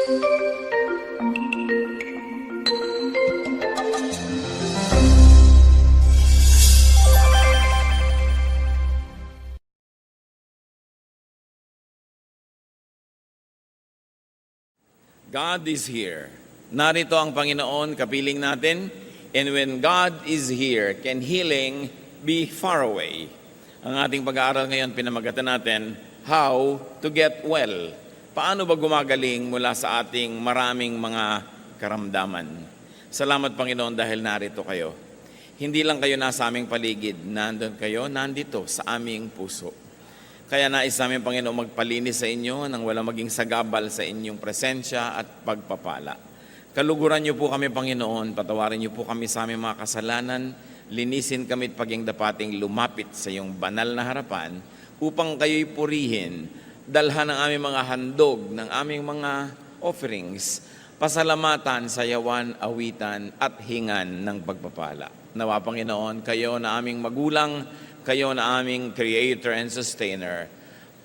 God is here. Narito ang Panginoon, kapiling natin. And when God is here, can healing be far away? Ang ating pag-aaral ngayon, pinamagatan natin, how to get well. Paano ba gumagaling mula sa ating maraming mga karamdaman? Salamat Panginoon dahil narito kayo. Hindi lang kayo nasa aming paligid, nandun kayo, nandito sa aming puso. Kaya nais namin, Panginoon, magpalinis sa inyo nang walang maging sagabal sa inyong presensya at pagpapala. Kaluguran niyo po kami, Panginoon, patawarin niyo po kami sa aming mga kasalanan, linisin kami at paging dapating lumapit sa iyong banal na harapan upang kayo'y purihin, dalhan ng aming mga handog, ng aming mga offerings, pasalamatan, sayawan, awitan at hingan ng pagpapala. Nawa, Panginoon, kayo na aming magulang, kayo na aming creator and sustainer,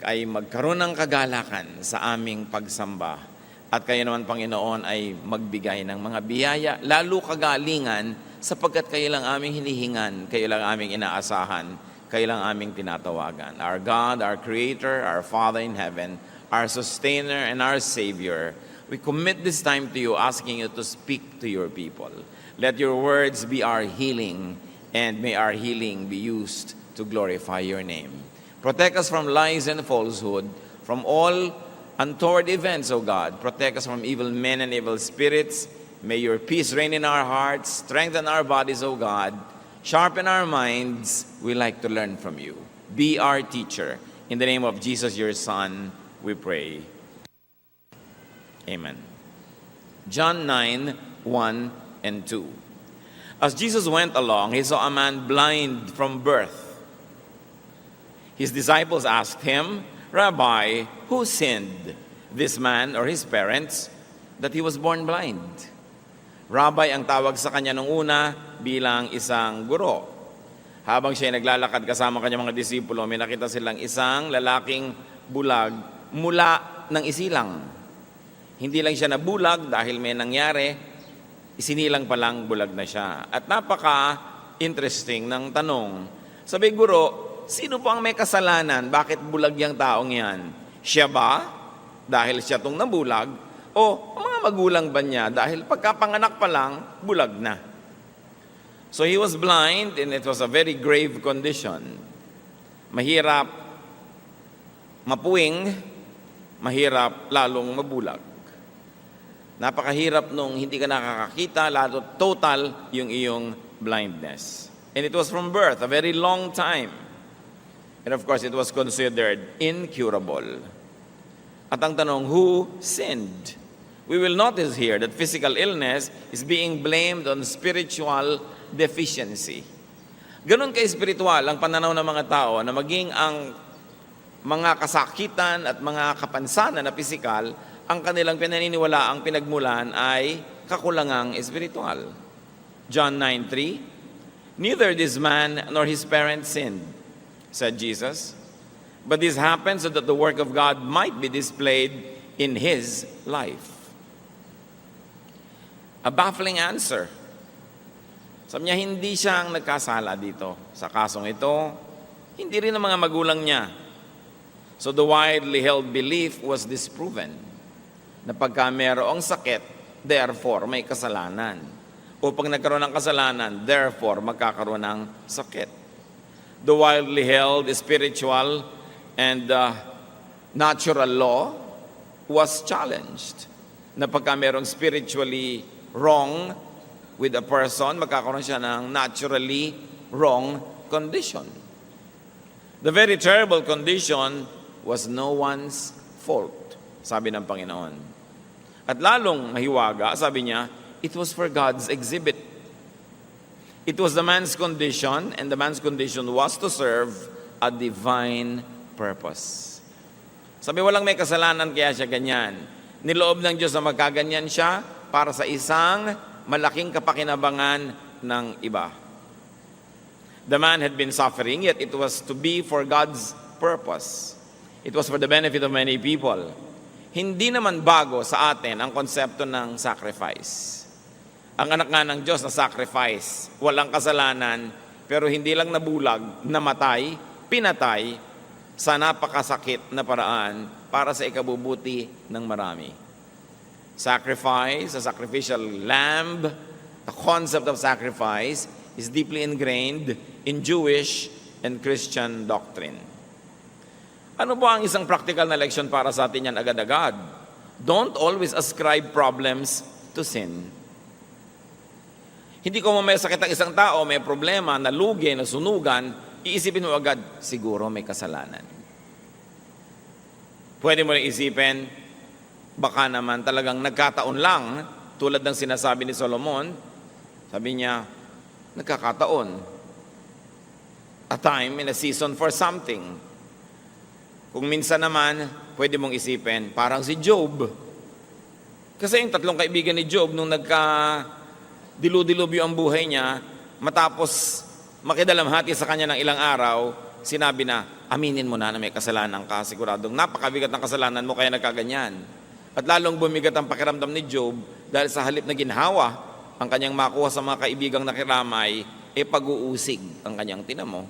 ay magkaroon ng kagalakan sa aming pagsamba. At kayo naman, Panginoon, ay magbigay ng mga biyaya, lalo kagalingan, sapagkat kayo lang aming hinihingan, kayo lang aming inaasahan, kayo lang aming tinatawagan. Our God, our Creator, our Father in heaven, our Sustainer and our Savior, we commit this time to you, asking you to speak to your people. Let your words be our healing, and may our healing be used to glorify your name. Protect us from lies and falsehood, from all untoward events, O God. Protect us from evil men and evil spirits. May your peace reign in our hearts, strengthen our bodies, O God. Sharpen our minds. We like to learn from you. Be our teacher. In the name of Jesus, your Son, we pray. Amen. John 9, 1 and 2. As Jesus went along, he saw a man blind from birth. His disciples asked him, Rabbi, who sinned, this man or his parents, that he was born blind? Rabbi ang tawag sa kanya nung una bilang isang guro. Habang siya naglalakad kasama kanyang mga disipulo, may nakita silang isang lalaking bulag mula ng isilang. Hindi lang siya nabulag dahil may nangyari, isinilang palang bulag na siya. At napaka-interesting ng tanong. Sabi, guro, sino po ang may kasalanan? Bakit bulag yung taong yan? Siya ba? Dahil siya itong nabulag? O mga magulang ba niya? Dahil pagkapanganak pa lang, bulag na. So he was blind and it was a very grave condition. Mahirap mapuwing, mahirap lalong mabulag. Napakahirap nung hindi ka nakakakita, lalo total yung iyong blindness. And it was from birth, a very long time. And of course, it was considered incurable. At ang tanong, who sinned? We will notice here that physical illness is being blamed on spiritual deficiency. Ganon ka-espiritual ang pananaw ng mga tao na maging ang mga kasakitan at mga kapansanan na pisikal, ang kanilang pinaniniwala, ang pinagmulan ay kakulangang espiritual. John 9:3, neither this man nor his parents sinned, said Jesus, but this happened so that the work of God might be displayed in his life. A baffling answer. Sabi niya, hindi siya ang nagkasala dito. Sa kasong ito, hindi rin ang mga magulang niya. So the widely held belief was disproven na pagka mayroong sakit, therefore may kasalanan. O pag nagkaroon ng kasalanan, therefore magkakaroon ng sakit. The widely held spiritual and natural law was challenged. Na pagka mayroong spiritually wrong with a person, magkakaroon siya ng naturally wrong condition. The very terrible condition was no one's fault, sabi ng Panginoon. At lalong mahiwaga, sabi niya, it was for God's exhibit. It was the man's condition, and the man's condition was to serve a divine purpose. Sabi, walang may kasalanan kaya siya ganyan. Niloob ng Diyos na magkaganyan siya para sa isang malaking kapakinabangan ng iba. The man had been suffering, yet it was to be for God's purpose. It was for the benefit of many people. Hindi naman bago sa atin ang konsepto ng sacrifice. Ang anak nga ng Diyos na sacrifice, walang kasalanan, pero hindi lang nabulag, namatay, pinatay sa napakasakit na paraan para sa ikabubuti ng marami. Sacrifice, a sacrificial lamb, the concept of sacrifice is deeply ingrained in Jewish and Christian doctrine. Ano ba ang isang practical na leksyon para sa atin yan agad-agad? Don't always ascribe problems to sin. Hindi ko may sakit ang isang tao, may problema, nalugi, nasunugan, iisipin mo agad, siguro may kasalanan. Pwede mo rin isipin, baka naman talagang nagkataon lang, tulad ng sinasabi ni Solomon, sabi niya, nagkakataon. A time and a season for something. Kung minsan naman, pwede mong isipin, parang si Job. Kasi yung tatlong kaibigan ni Job, nung dilu-dilubyo ang buhay niya, matapos makidalamhati sa kanya ng ilang araw, sinabi na, aminin mo na may kasalanan ka, siguradong napakabigat ng kasalanan mo kaya nagkaganyan. At lalong bumigat ang pakiramdam ni Job dahil sa halip na ginhawa ang kanyang makuha sa mga kaibigang nakiramay, pag-uusig ang kanyang tinamo.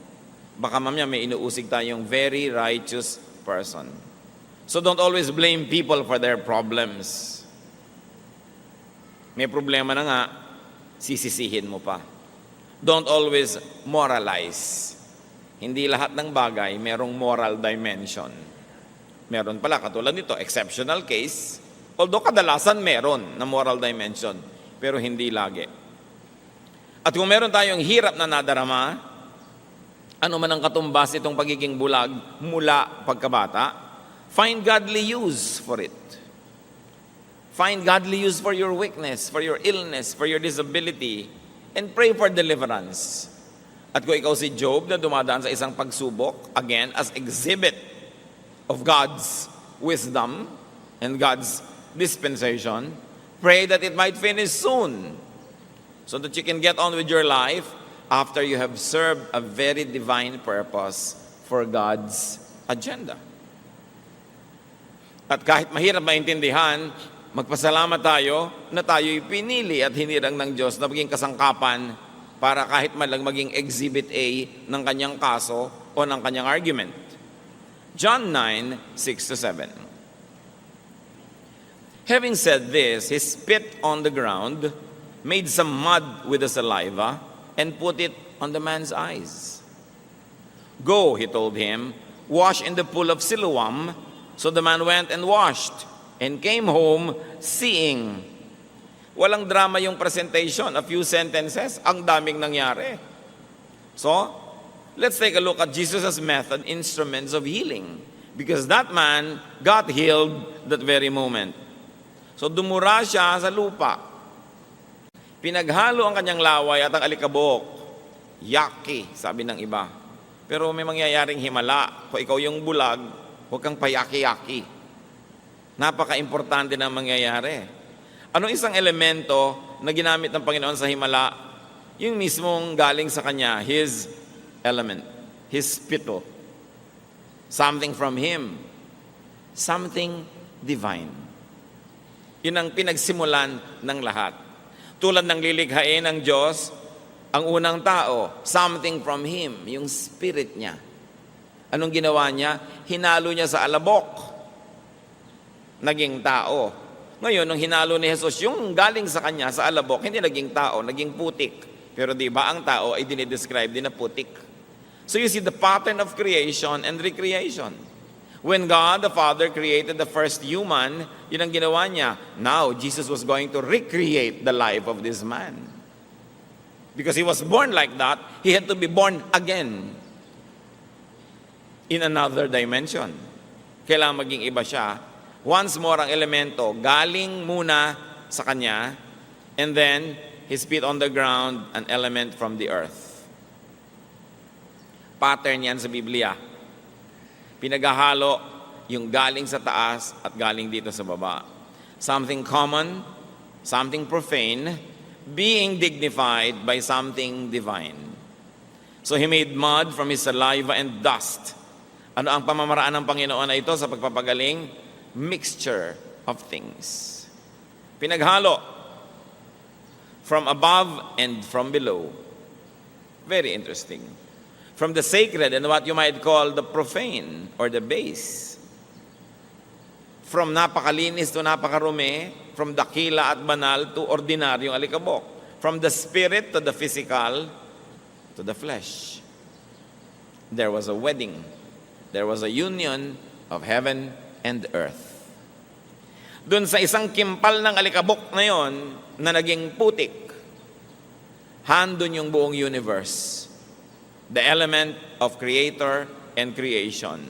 Baka mamaya may inuusig tayong very righteous person. So don't always blame people for their problems. May problema na nga, sisisihin mo pa. Don't always moralize. Hindi lahat ng bagay merong moral dimension. Meron pala, katulad nito, exceptional case, although kadalasan meron na moral dimension, pero hindi lagi. At kung meron tayong hirap na nadarama, ano man ang katumbas itong pagiging bulag mula pagkabata, find godly use for it. Find godly use for your weakness, for your illness, for your disability, and pray for deliverance. At kung ikaw si Job na dumadaan sa isang pagsubok, again, as exhibit of God's wisdom and God's dispensation, pray that it might finish soon so that you can get on with your life after you have served a very divine purpose for God's agenda. At kahit mahirap maintindihan, magpasalamat tayo na tayo'y pinili at hinirang ng Diyos na maging kasangkapan para kahit man lang maging exhibit A ng kanyang kaso o ng kanyang argument. John 9:6-7. Having said this, he spit on the ground, made some mud with the saliva, and put it on the man's eyes. Go, he told him, wash in the pool of Siloam. So the man went and washed and came home seeing. Walang drama yung presentation, a few sentences, ang daming nangyari. So, let's take a look at Jesus' method, instruments of healing. Because that man got healed that very moment. So dumura siya sa lupa. Pinaghalo ang kanyang laway at ang alikabok. Yaki, sabi ng iba. Pero may mangyayaring himala. Kung ikaw yung bulag, huwag kang payaki-yaki. Napaka-importante na mangyayari. Anong isang elemento na ginamit ng Panginoon sa himala? Yung mismong galing sa Kanya, His element, His spittle. Something from Him. Something divine. Yun ang pinagsimulan ng lahat. Tulad ng lilikhain ng Diyos, ang unang tao, something from Him, yung spirit niya. Anong ginawa niya? Hinalo niya sa alabok. Naging tao. Ngayon, nung hinalo ni Jesus, yung galing sa kanya, sa alabok, hindi naging tao, naging putik. Pero di ba ang tao ay dinidescribe din na putik? So you see the pattern of creation and recreation. When God the Father created the first human, yun ang ginawa niya. Now, Jesus was going to recreate the life of this man. Because he was born like that, he had to be born again in another dimension. Kailangan maging iba siya. Once more ang elemento, galing muna sa kanya, and then he spit on the ground an element from the earth. Pattern yan sa Biblia. Pinaghahalo yung galing sa taas at galing dito sa baba. Something common, something profane, being dignified by something divine. So he made mud from his saliva and dust. Ano ang pamamaraan ng Panginoon na ito sa pagpapagaling? mixture of things. Pinaghalo from above and from below. Very interesting. From the sacred and what you might call the profane or the base. From napakalinis to napakarumi, from dakila at banal to ordinaryong alikabok. From the spirit to the physical to the flesh. There was a wedding. There was a union of heaven and earth. Doon sa isang kimpal ng alikabok na yon na naging putik, handun yung buong universe. The element of creator and creation.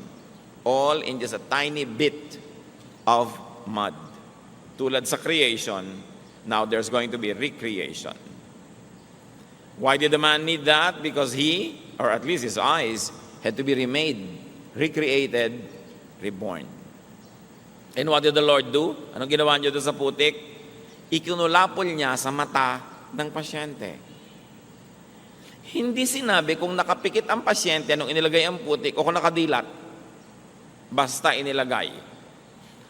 All in just a tiny bit of mud. Tulad sa creation, now there's going to be recreation. Why did the man need that? Because he, or at least his eyes, had to be remade, recreated, reborn. And what did the Lord do? Anong ginawa niyo doon sa putik? Ikinulapol niya sa mata ng pasyente. Hindi sinabi kung nakapikit ang pasyente nung inilagay ang putik o kung nakadilat. Basta inilagay.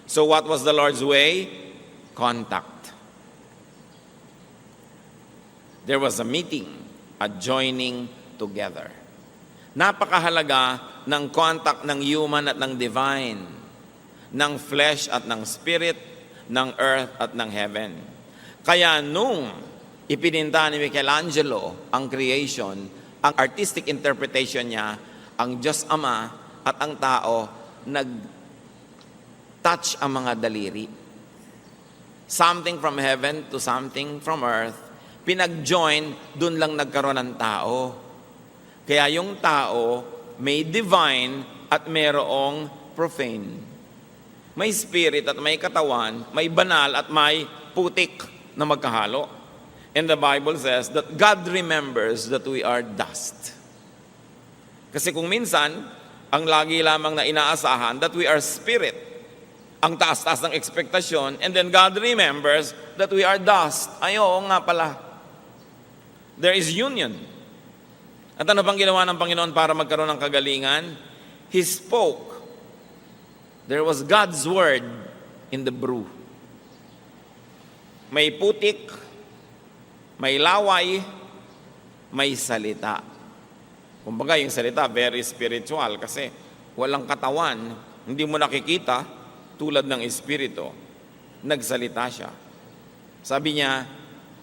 So what was the Lord's way? Contact. There was a meeting, a joining together. Napakahalaga ng contact ng human at ng divine, ng flesh at ng spirit, ng earth at ng heaven. Kaya nung ipininta ni Michelangelo ang creation, ang artistic interpretation niya, ang Diyos Ama at ang tao nag-touch ang mga daliri. Something from heaven to something from earth, pinag-join, dun lang nagkaroon ng tao. Kaya yung tao may divine at mayroong profane. May spirit at may katawan, may banal at may putik na magkahalo. And the Bible says that God remembers that we are dust. Kasi kung minsan, ang lagi lamang na inaasahan that we are spirit, ang taas-taas ng ekspektasyon, and then God remembers that we are dust. Ay, oo nga pala. There is union. At ano pang ginawa ng Panginoon para magkaroon ng kagalingan? He spoke. There was God's word in the brew. May putik, may laway, may salita. Kumbaga yung salita, very spiritual kasi walang katawan, hindi mo nakikita tulad ng espiritu. Nagsalita siya. Sabi niya,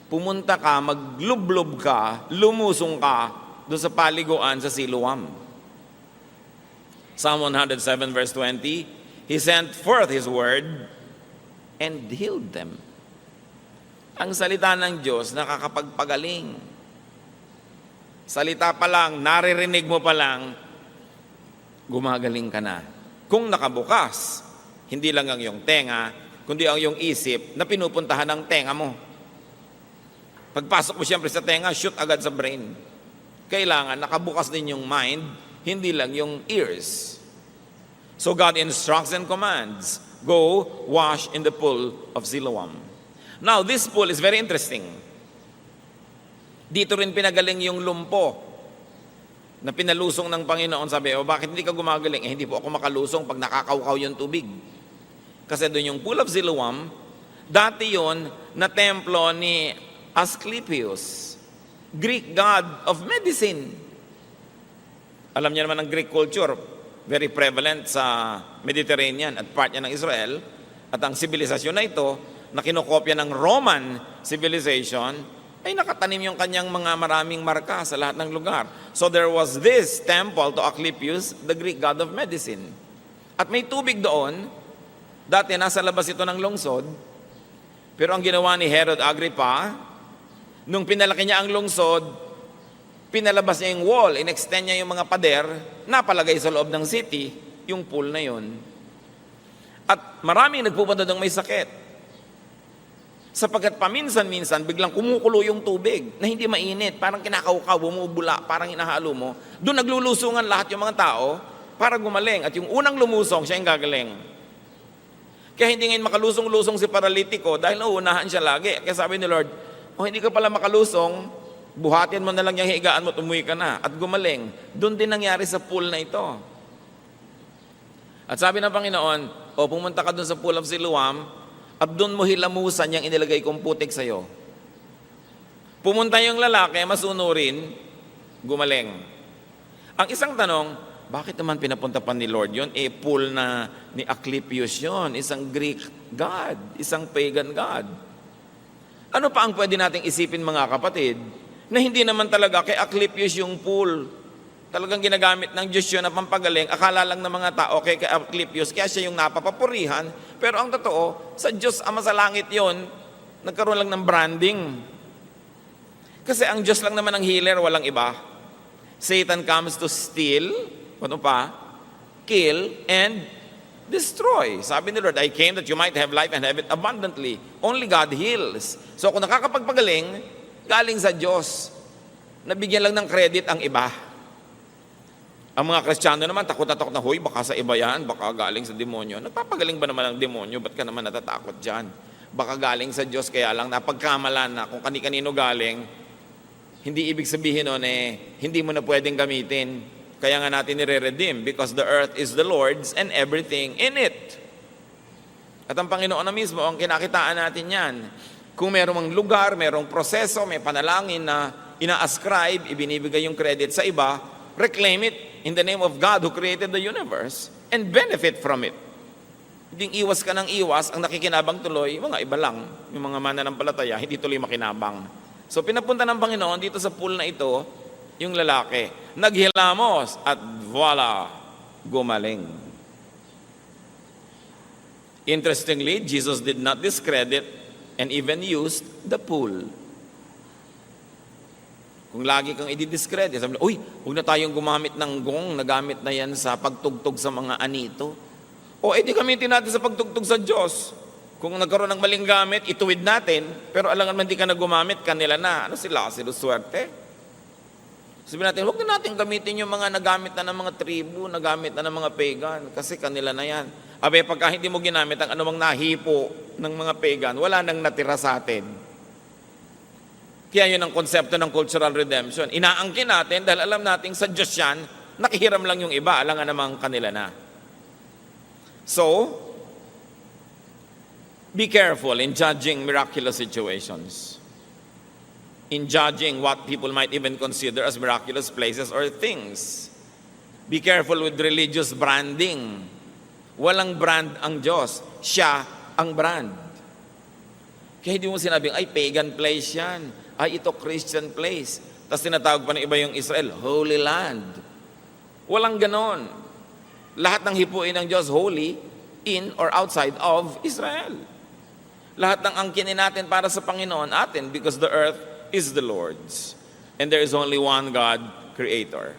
pumunta ka, maglublob ka, lumusong ka doon sa paliguan sa Siloam. Psalm 107 verse 20, He sent forth His word and healed them. Ang salita ng Diyos nakakapagpagaling. Salita pa lang, naririnig mo pa lang, gumagaling ka na. Kung nakabukas, hindi lang ang iyong tenga, kundi ang iyong isip na pinupuntahan ng tenga mo. Pagpasok mo siyempre sa tenga, shoot agad sa brain. Kailangan nakabukas din yung mind, hindi lang yung ears. So God instructs and commands, go wash in the pool of Siloam. Now, this pool is very interesting. Dito rin pinagaling yung lumpo na pinalusong ng Panginoon. Sabi, bakit hindi ka gumagaling? Hindi po ako makalusong pag nakakaukaw yung tubig. Kasi doon yung pool of Siloam, dati yon na templo ni Asclepius, Greek god of medicine. Alam niyo naman ang Greek culture, very prevalent sa Mediterranean at part niya ng Israel. At ang sibilisasyon na ito, na kinokopya ng Roman civilization, ay nakatanim yung kanyang mga maraming marka sa lahat ng lugar. So there was this temple to Asclepius, the Greek god of medicine. At may tubig doon. Dati nasa labas ito ng lungsod. Pero ang ginawa ni Herod Agrippa, nung pinalaki niya ang lungsod, pinalabas niya yung wall, inextend niya yung mga pader, napalagay sa loob ng city, yung pool na yun. At maraming nagpupunta doon may sakit. Sapagkat paminsan-minsan, biglang kumukulo yung tubig na hindi mainit, parang kinakaukaw, bumubula, parang hinahalo mo. Doon naglulusungan lahat yung mga tao para gumaling. At yung unang lumusong, siya yung gagaling. Kaya hindi ngayon makalusong-lusong si paralitiko dahil nauunahan siya lagi. Kaya sabi ni Lord, hindi ka pala makalusong, buhatin mo na lang yung higaan mo, tumuwi ka na at gumaling. Doon din nangyari sa pool na ito. At sabi ng Panginoon, o pumunta ka doon sa Pool of Siloam, at doon mo hilamusan yung inilagay kong putik sa'yo. Pumunta yung lalaki, masunurin, gumaling. Ang isang tanong, bakit naman pinapunta pa ni Lord yun? Pool na ni Asclepius yun, isang Greek god, isang pagan god. Ano pa ang pwede nating isipin mga kapatid, na hindi naman talaga kay Asclepius yung pool. Talagang ginagamit ng Diyos yun na pampagaling, akala lang ng mga tao kay Asclepius, kaya siya yung napapapurihan. Pero ang totoo, sa Diyos Ama sa langit yun, nagkaroon lang ng branding. Kasi ang Diyos lang naman ang healer, walang iba. Satan comes to steal, ano pa? Kill and destroy. Sabi ni Lord, I came that you might have life and have it abundantly. Only God heals. So kung nakakapagpagaling, galing sa Diyos. Nabigyan lang ng credit ang iba. Ang mga Kristiyano naman, takot na takot na, huy, baka sa iba yan, baka galing sa demonyo. Nagpapagaling ba naman ang demonyo? Ba't ka naman natatakot dyan? Baka galing sa Diyos, kaya lang napagkamalan na kung kani-kanino galing, hindi ibig sabihin nun hindi mo na pwedeng gamitin. Kaya nga natin nire-redeem because the earth is the Lord's and everything in it. At ang Panginoon na mismo, ang kinakitaan natin yan. Kung merong lugar, merong proseso, may panalangin na ina-ascribe, ibinibigay yung credit sa iba, reclaim it in the name of God who created the universe and benefit from it. Hindi iwas ka ng iwas, ang nakikinabang tuloy, mga iba lang, yung mga mananampalataya, hindi tuloy makinabang. So pinapunta ng Panginoon dito sa pool na ito, yung lalaki, naghilamos at voila, gumaling. Interestingly, Jesus did not discredit and even used the pool. Kung lagi kang i-discredit, sabi, uy, huwag na tayong gumamit ng gong, nagamit na yan sa pagtugtog sa mga anito. O edi gamitin natin sa pagtugtog sa Diyos. Kung nagkaroon ng maling gamit, ituwid natin, pero alangan man di ka na gumamit, kanila na. Ano sila? Swerte. Sabihin natin, huwag na natin gamitin yung mga nagamit na ng mga tribu, nagamit na ng mga pagan, kasi kanila na yan. Abe, pagka hindi mo ginamit ang anumang nahipo ng mga pagan, wala nang natira sa atin. Kaya yun ang konsepto ng cultural redemption. Inaangkin natin dahil alam natin sa Diyos yan, nakihiram lang yung iba, alangan namang kanila na. So, be careful in judging miraculous situations. In judging what people might even consider as miraculous places or things. Be careful with religious branding. Walang brand ang Diyos. Siya ang brand. Kaya hindi mo sinabing, ay, pagan place yan. Ay, ito Christian place. Tapos tinatawag pa ng iba yung Israel, Holy Land. Walang ganon. Lahat ng hipuin ng Diyos, holy, in or outside of Israel. Lahat ng angkinin natin para sa Panginoon atin because the earth is the Lord's. And there is only one God, Creator.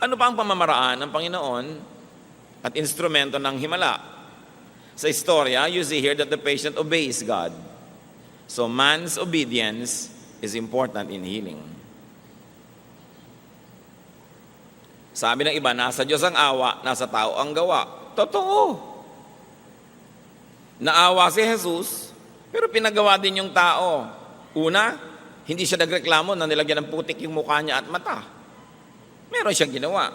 Ano pa ang pamamaraan ng Panginoon at instrumento ng himala? Sa istorya, you see here that the patient obeys God. So man's obedience is important in healing. Sabi ng iba, nasa Diyos ang awa, nasa tao ang gawa. Totoo. Naawa si Jesus, pero pinagawa din yung tao. Una, hindi siya nagreklamo na nilagyan ng putik yung mukha niya at mata. Meron siyang ginawa.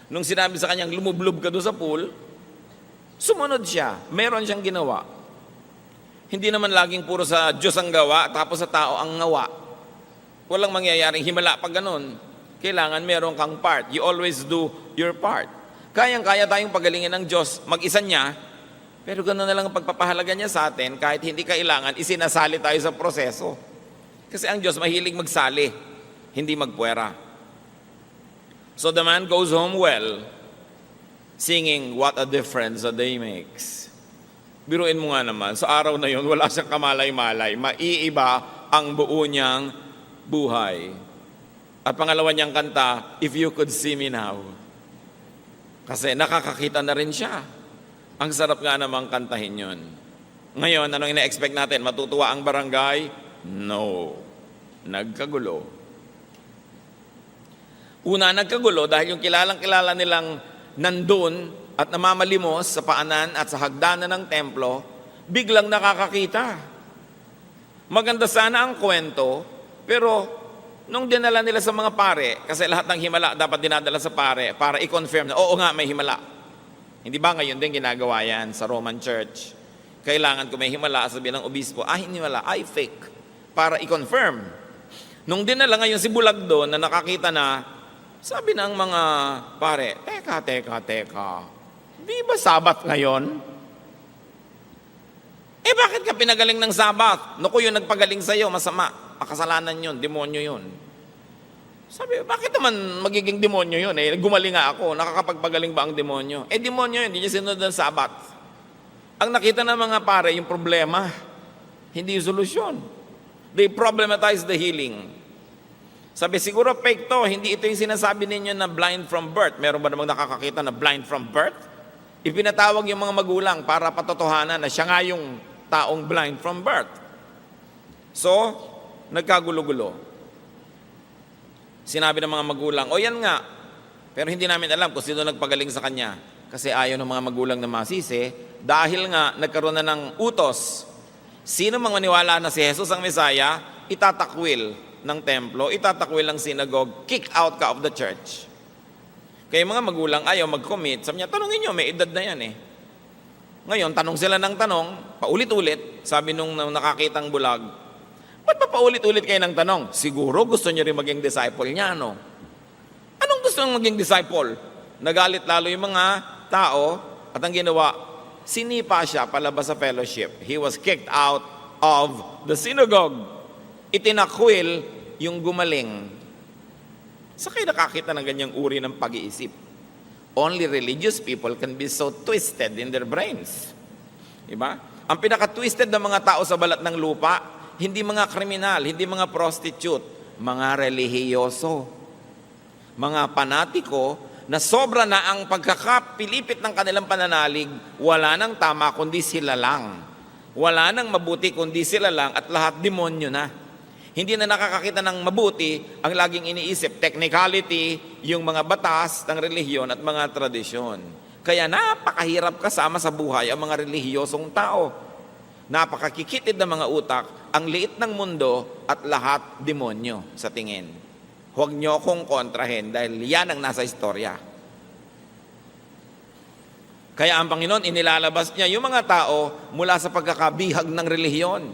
Nung sinabi sa kanyang lumublob ka doon sa pool, sumunod siya. Meron siyang ginawa. Hindi naman laging puro sa Diyos ang gawa, tapos sa tao ang ngawa. Walang mangyayaring himala pag ganun. Kailangan meron kang part. You always do your part. Kayang-kaya tayong pagalingin ng Diyos, mag-isa niya, pero gano'n na lang ang pagpapahalaga niya sa atin, kahit hindi kailangan, isinasali tayo sa proseso. Kasi ang Diyos mahilig magsali, hindi magpuwera. So the man goes home well, singing, what a difference a day makes. Biruin mo nga naman, sa araw na yun, wala siyang kamalay-malay, maiiba ang buo niyang buhay. At pangalawa niyang kanta, If You Could See Me Now. Kasi nakakakita na rin siya. Ang sarap nga namang kantahin yun. Ngayon, anong ina-expect natin? Matutuwa ang barangay? No. Nagkagulo. Una, nagkagulo dahil yung kilalang-kilala nilang nandun at namamalimos sa paanan at sa hagdanan ng templo, biglang nakakakita. Maganda sana ang kwento, pero nung dinala nila sa mga pare, kasi lahat ng himala dapat dinadala sa pare para i-confirm na, oo nga, may himala. Hindi ba ngayon din ginagawa yan sa Roman Church? Kailangan kung may himala, sabihin ng obispo, himala, fake. Para i-confirm. Nung dinala ngayon si Bulag doon na nakakita na, sabi ng mga pare, teka. Di ba Sabat ngayon? Bakit ka pinagaling ng Sabat? Naku, yung nagpagaling sa'yo, masama. Kasalanan yun, demonyo yun. Sabi, bakit naman magiging demonyo yun? Gumaling nga ako, nakakapagpagaling ba ang demonyo? Demonyo yun, hindi niya sinunod ng Sabat. Ang nakita ng mga pare, yung problema, hindi yung solusyon. They problematize the healing. Sabi, siguro fake to, hindi ito yung sinasabi ninyo na blind from birth. Meron ba namang nakakakita na blind from birth? Ipinatawag yung mga magulang para patotohanan na siya nga yung taong blind from birth. So, nagkagulo-gulo. Sinabi ng mga magulang, yan nga, pero hindi namin alam kung sino nagpagaling sa kanya. Kasi ayaw ng mga magulang na masisi, dahil nga nagkaroon na ng utos. Sino mang maniwala na si Jesus ang Mesaya, itatakwil ng templo, itatakwil ng synagogue, kick out ka of the church. Kaya mga magulang ayaw mag-commit, sabi niya, tanungin niyo, may edad na yan Ngayon, tanong sila ng tanong, paulit-ulit, sabi nung nakakitang bulag, ba't pa paulit-ulit kayo ng tanong? Siguro gusto niyo rin maging disciple niya, no? Anong gusto niyong maging disciple? Nagalit lalo yung mga tao, at ang ginawa, sinipa siya palabas sa fellowship. He was kicked out of the synagogue. Itinakwil yung gumaling. Sa kayo nakakita ng ganyang uri ng pag-iisip? Only religious people can be so twisted in their brains. Diba? Ang pinaka-twisted ng mga tao sa balat ng lupa, hindi mga kriminal, hindi mga prostitute, mga relihiyoso, mga panatiko na sobra na ang pagkakapilipit ng kanilang pananalig, wala nang tama kundi sila lang. Wala nang mabuti kundi sila lang at lahat demonyo na. Hindi na nakakakita ng mabuti, ang laging iniisip, technicality, yung mga batas ng relihiyon at mga tradisyon. Kaya napakahirap kasama sa buhay ang mga relihiyosong tao. Napakakikitid ng mga utak, ang liit ng mundo at lahat demonyo sa tingin. Huwag niyo kong kontrahin dahil yan ang nasa istorya. Kaya ang Panginoon, inilalabas niya yung mga tao mula sa pagkakabihag ng relihiyon.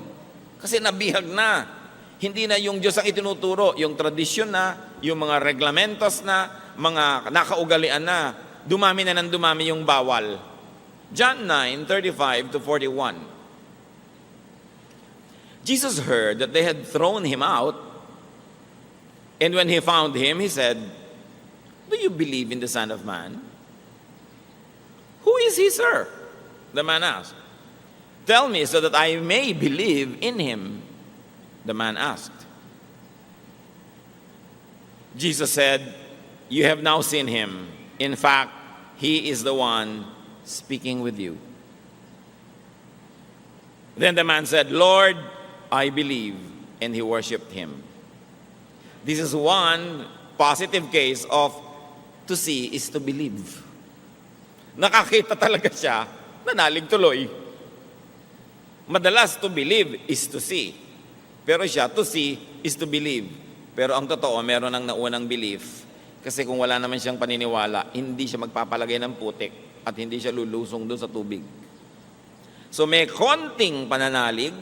Kasi nabihag na. Hindi na yung Diyos ang itinuturo, yung tradisyon na, yung mga reglamentos na, mga nakaugalian na, dumami na ng dumami yung bawal. John 9:35-41. Jesus heard that they had thrown him out, and when he found him, he said, "Do you believe in the Son of Man?" "Who is he, sir?" the man asked. "Tell me so that I may believe in him," the man asked. Jesus said, "You have now seen him. In fact, he is the one speaking with you." Then the man said, "Lord, I believe," and he worshiped him. This is one positive case of to see is to believe. Nakakita talaga siya, nanalig tuloy. Madalas to believe is to see. Pero siya, to see is to believe. Pero ang totoo, meron ng naunang belief. Kasi kung wala naman siyang paniniwala, hindi siya magpapalagay ng putik at hindi siya lulusong doon sa tubig. So may konting pananalig,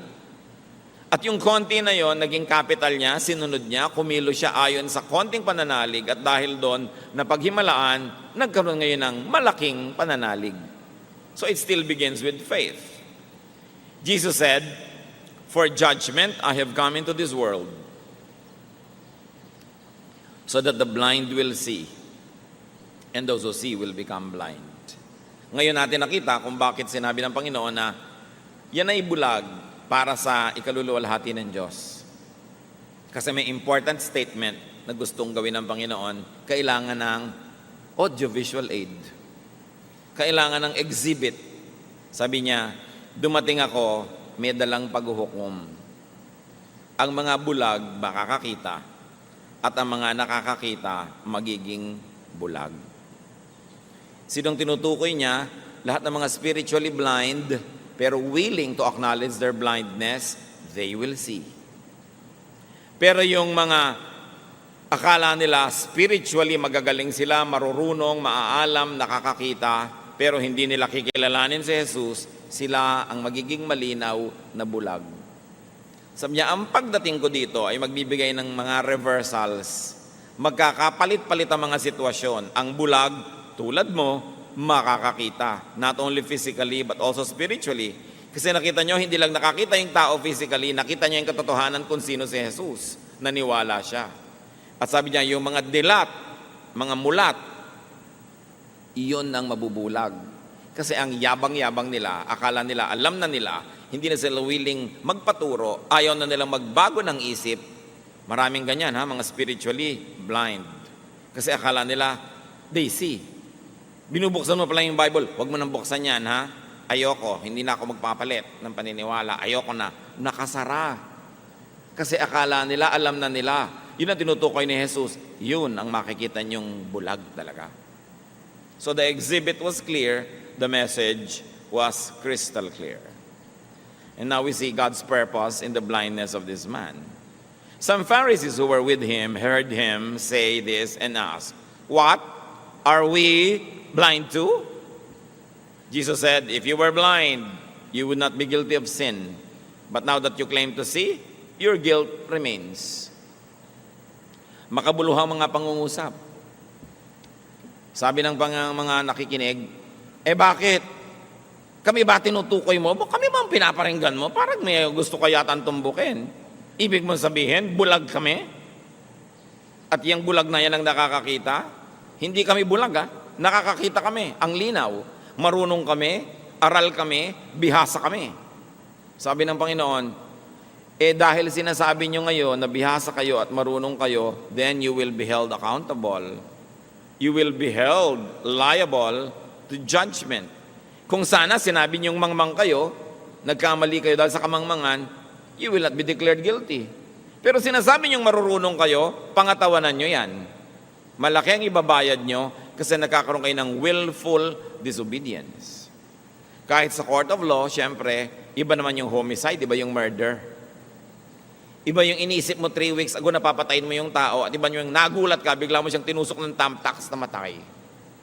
at yung konti na yon, naging capital niya, sinunod niya, kumilo siya ayon sa konting pananalig, at dahil doon, napaghimalaan, nagkaroon ngayon ng malaking pananalig. So it still begins with faith. Jesus said, "For judgment I have come into this world, so that the blind will see, and those who see will become blind." Ngayon natin nakita kung bakit sinabi ng Panginoon na yan ay bulag para sa ikaluluwalhati ng Diyos. Kasi may important statement na gustong gawin ng Panginoon, kailangan ng audiovisual aid. Kailangan ng exhibit. Sabi niya, dumating ako, may dalang paghuhukom. Ang mga bulag makakakita at ang mga nakakakita magiging bulag. Sinong tinutukoy niya? Lahat ng mga spiritually blind pero willing to acknowledge their blindness, they will see. Pero yung mga akala nila spiritually magagaling sila, marurunong, maaalam, nakakakita, pero hindi nila kikilalanin si Jesus, sila ang magiging malinaw na bulag. Sabi niya, ang pagdating ko dito ay magbibigay ng mga reversals. Magkakapalit-palit ang mga sitwasyon. Ang bulag, tulad mo, makakakita. Not only physically, but also spiritually. Kasi nakita nyo, hindi lang nakakita yung tao physically, nakita niya yung katotohanan kung sino si Jesus. Naniwala siya. At sabi niya, yung mga dilat, mga mulat, iyon ang mabubulag. Kasi ang yabang-yabang nila, akala nila, alam na nila, hindi na sila willing magpaturo, ayaw na nilang magbago ng isip. Maraming ganyan, mga spiritually blind. Kasi akala nila, they see. Binubuksan mo pala yung Bible, huwag mo nang buksan yan, Ayoko, hindi na ako magpapalit ng paniniwala. Ayoko na. Nakasara. Kasi akala nila, alam na nila. Yun ang tinutukoy ni Jesus. Yun ang makikita niyong bulag talaga. So the exhibit was clear, the message was crystal clear. And now we see God's purpose in the blindness of this man. Some Pharisees who were with him heard him say this and asked, "What? Are we blind too?" Jesus said, "If you were blind, you would not be guilty of sin. But now that you claim to see, your guilt remains." Makabuluhang mga pangungusap. Sabi ng mga nakikinig, bakit? Kami ba tinutukoy mo? Kami ba ang pinaparinggan mo? Parang may gusto ka yata tumbukin. Ibig mong sabihin, bulag kami? At yung bulag na yan ang nakakakita? Hindi kami bulag, Nakakakita kami. Ang linaw. Marunong kami, aral kami, bihasa kami. Sabi ng Panginoon, dahil sinasabi nyo ngayon na bihasa kayo at marunong kayo, then you will be held accountable. You will be held liable to judgment. Kung sana sinabi niyong mangmang kayo, nagkamali kayo dahil sa kamangmangan, you will not be declared guilty. Pero sinasabi niyong marurunong kayo, pangatawanan nyo yan. Malaki ang ibabayad nyo kasi nagkakaroon kayo ng willful disobedience. Kahit sa court of law, syempre, iba naman yung homicide, iba yung murder. Iba yung iniisip mo 3 weeks ago na papatayin mo yung tao at iba yung nagulat ka, bigla mo siyang tinusok ng thumbtacks na matay.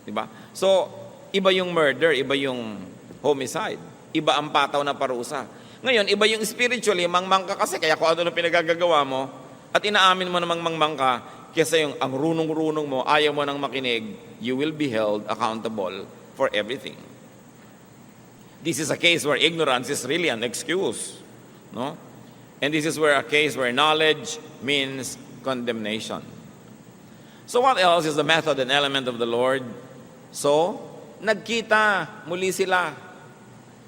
Diba? So, iba yung murder, iba yung homicide. Iba ang pataw na parusa. Ngayon, iba yung spiritually, mangmang ka kasi, kaya kung ano na pinagagagawa mo, at inaamin mo namang mangmang ka, kesa yung ang runong-runong mo, ayaw mo nang makinig, you will be held accountable for everything. This is a case where ignorance is really an excuse. No? And this is where a case where knowledge means condemnation. So what else is the method and element of the Lord? So, nagkita, muli sila.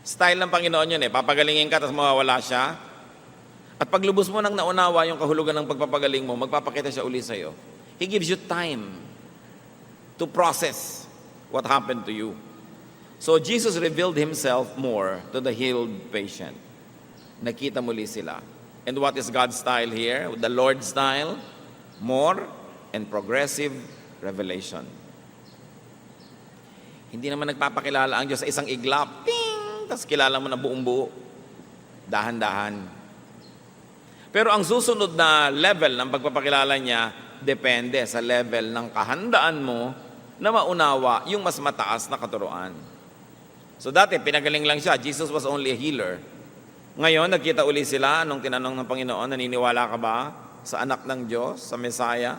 Style ng Panginoon yun papagalingin ka, tapos mawawala siya. At paglubos mo nang naunawa yung kahulugan ng pagpapagaling mo, magpapakita siya uli sa'yo. He gives you time to process what happened to you. So Jesus revealed Himself more to the healed patient. Nakita muli sila. And what is God's style here? The Lord's style? More and progressive revelation. Hindi naman nagpapakilala ang Diyos sa isang iglap. Ting! Tapos kilala mo na buong buo. Dahan-dahan. Pero ang susunod na level ng pagpapakilala niya, depende sa level ng kahandaan mo na maunawa yung mas mataas na katuruan. So dati, pinagaling lang siya. Jesus was only a healer. Ngayon, nagkita uli sila nung tinanong ng Panginoon, naniniwala ka ba sa anak ng Diyos, sa Messiah?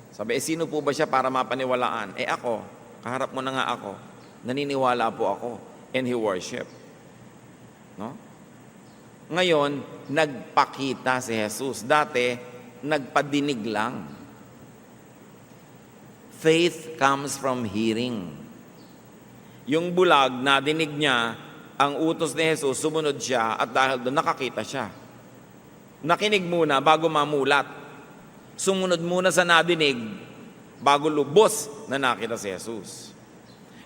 Sabi, sino po ba siya para mapaniwalaan? Ako. Kaharap mo na nga ako. Naniniwala po ako. And he worship. No? Ngayon, nagpakita si Jesus. Dati, nagpadinig lang. Faith comes from hearing. Yung bulag, nadinig niya, ang utos ni Jesus, sumunod siya, at dahil doon, nakakita siya. Nakinig muna bago mamulat. Sumunod muna sa nadinig, bago lubos na nakita si Jesus.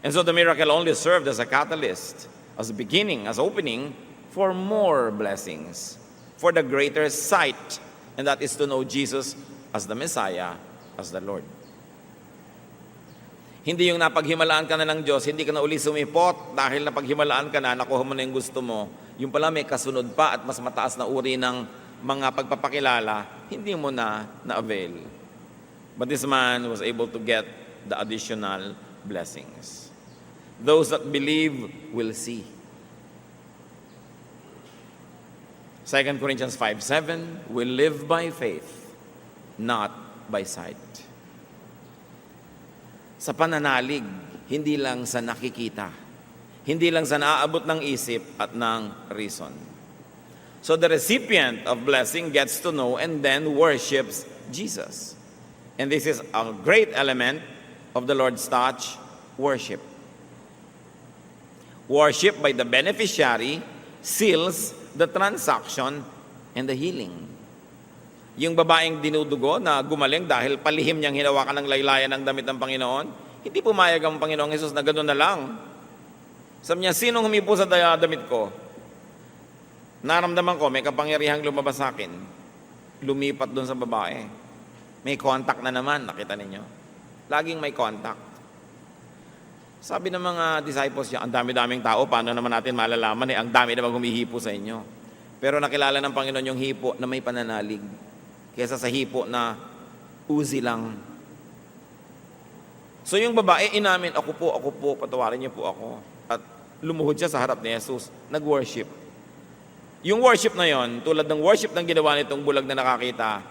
And so the miracle only served as a catalyst, as a beginning, as opening for more blessings, for the greater sight, and that is to know Jesus as the Messiah, as the Lord. Hindi yung napaghimalaan ka na ng Diyos, hindi ka na uli sumipot dahil napaghimalaan ka na, nakuha mo na yung gusto mo. Yung pala may kasunod pa at mas mataas na uri ng mga pagpapakilala, hindi mo na na-avail. But this man was able to get the additional blessings. Those that believe will see. 2 Corinthians 5:7, we live by faith, not by sight. Sa pananalig, hindi lang sa nakikita, hindi lang sa naaabot ng isip at ng reason. So the recipient of blessing gets to know and then worships Jesus. And this is a great element of the Lord's touch, worship. Worship by the beneficiary seals the transaction and the healing. Yung babaeng dinudugo na gumaling dahil palihim niyang hinawakan ng laylayan ng damit ng Panginoon, hindi pumayag ang Panginoong Hesus na gano'n na lang. Sabi niya, sinong humipo sa damit ko? Naramdaman ko, may kapangyarihang lumabas sa akin. Lumipat doon sa babae. May contact na naman, nakita ninyo. Laging may contact. Sabi ng mga disciples niya, ang dami-daming tao, paano naman natin malalaman ang dami naman humihipo sa inyo. Pero nakilala ng Panginoon yung hipo na may pananalig kaysa sa hipo na uzi lang. So yung babae inamin, ako po, patawarin niyo po ako. At lumuhod siya sa harap ni Jesus, nag-worship. Yung worship na yon, tulad ng worship ng ginawa nitong bulag na nakakita,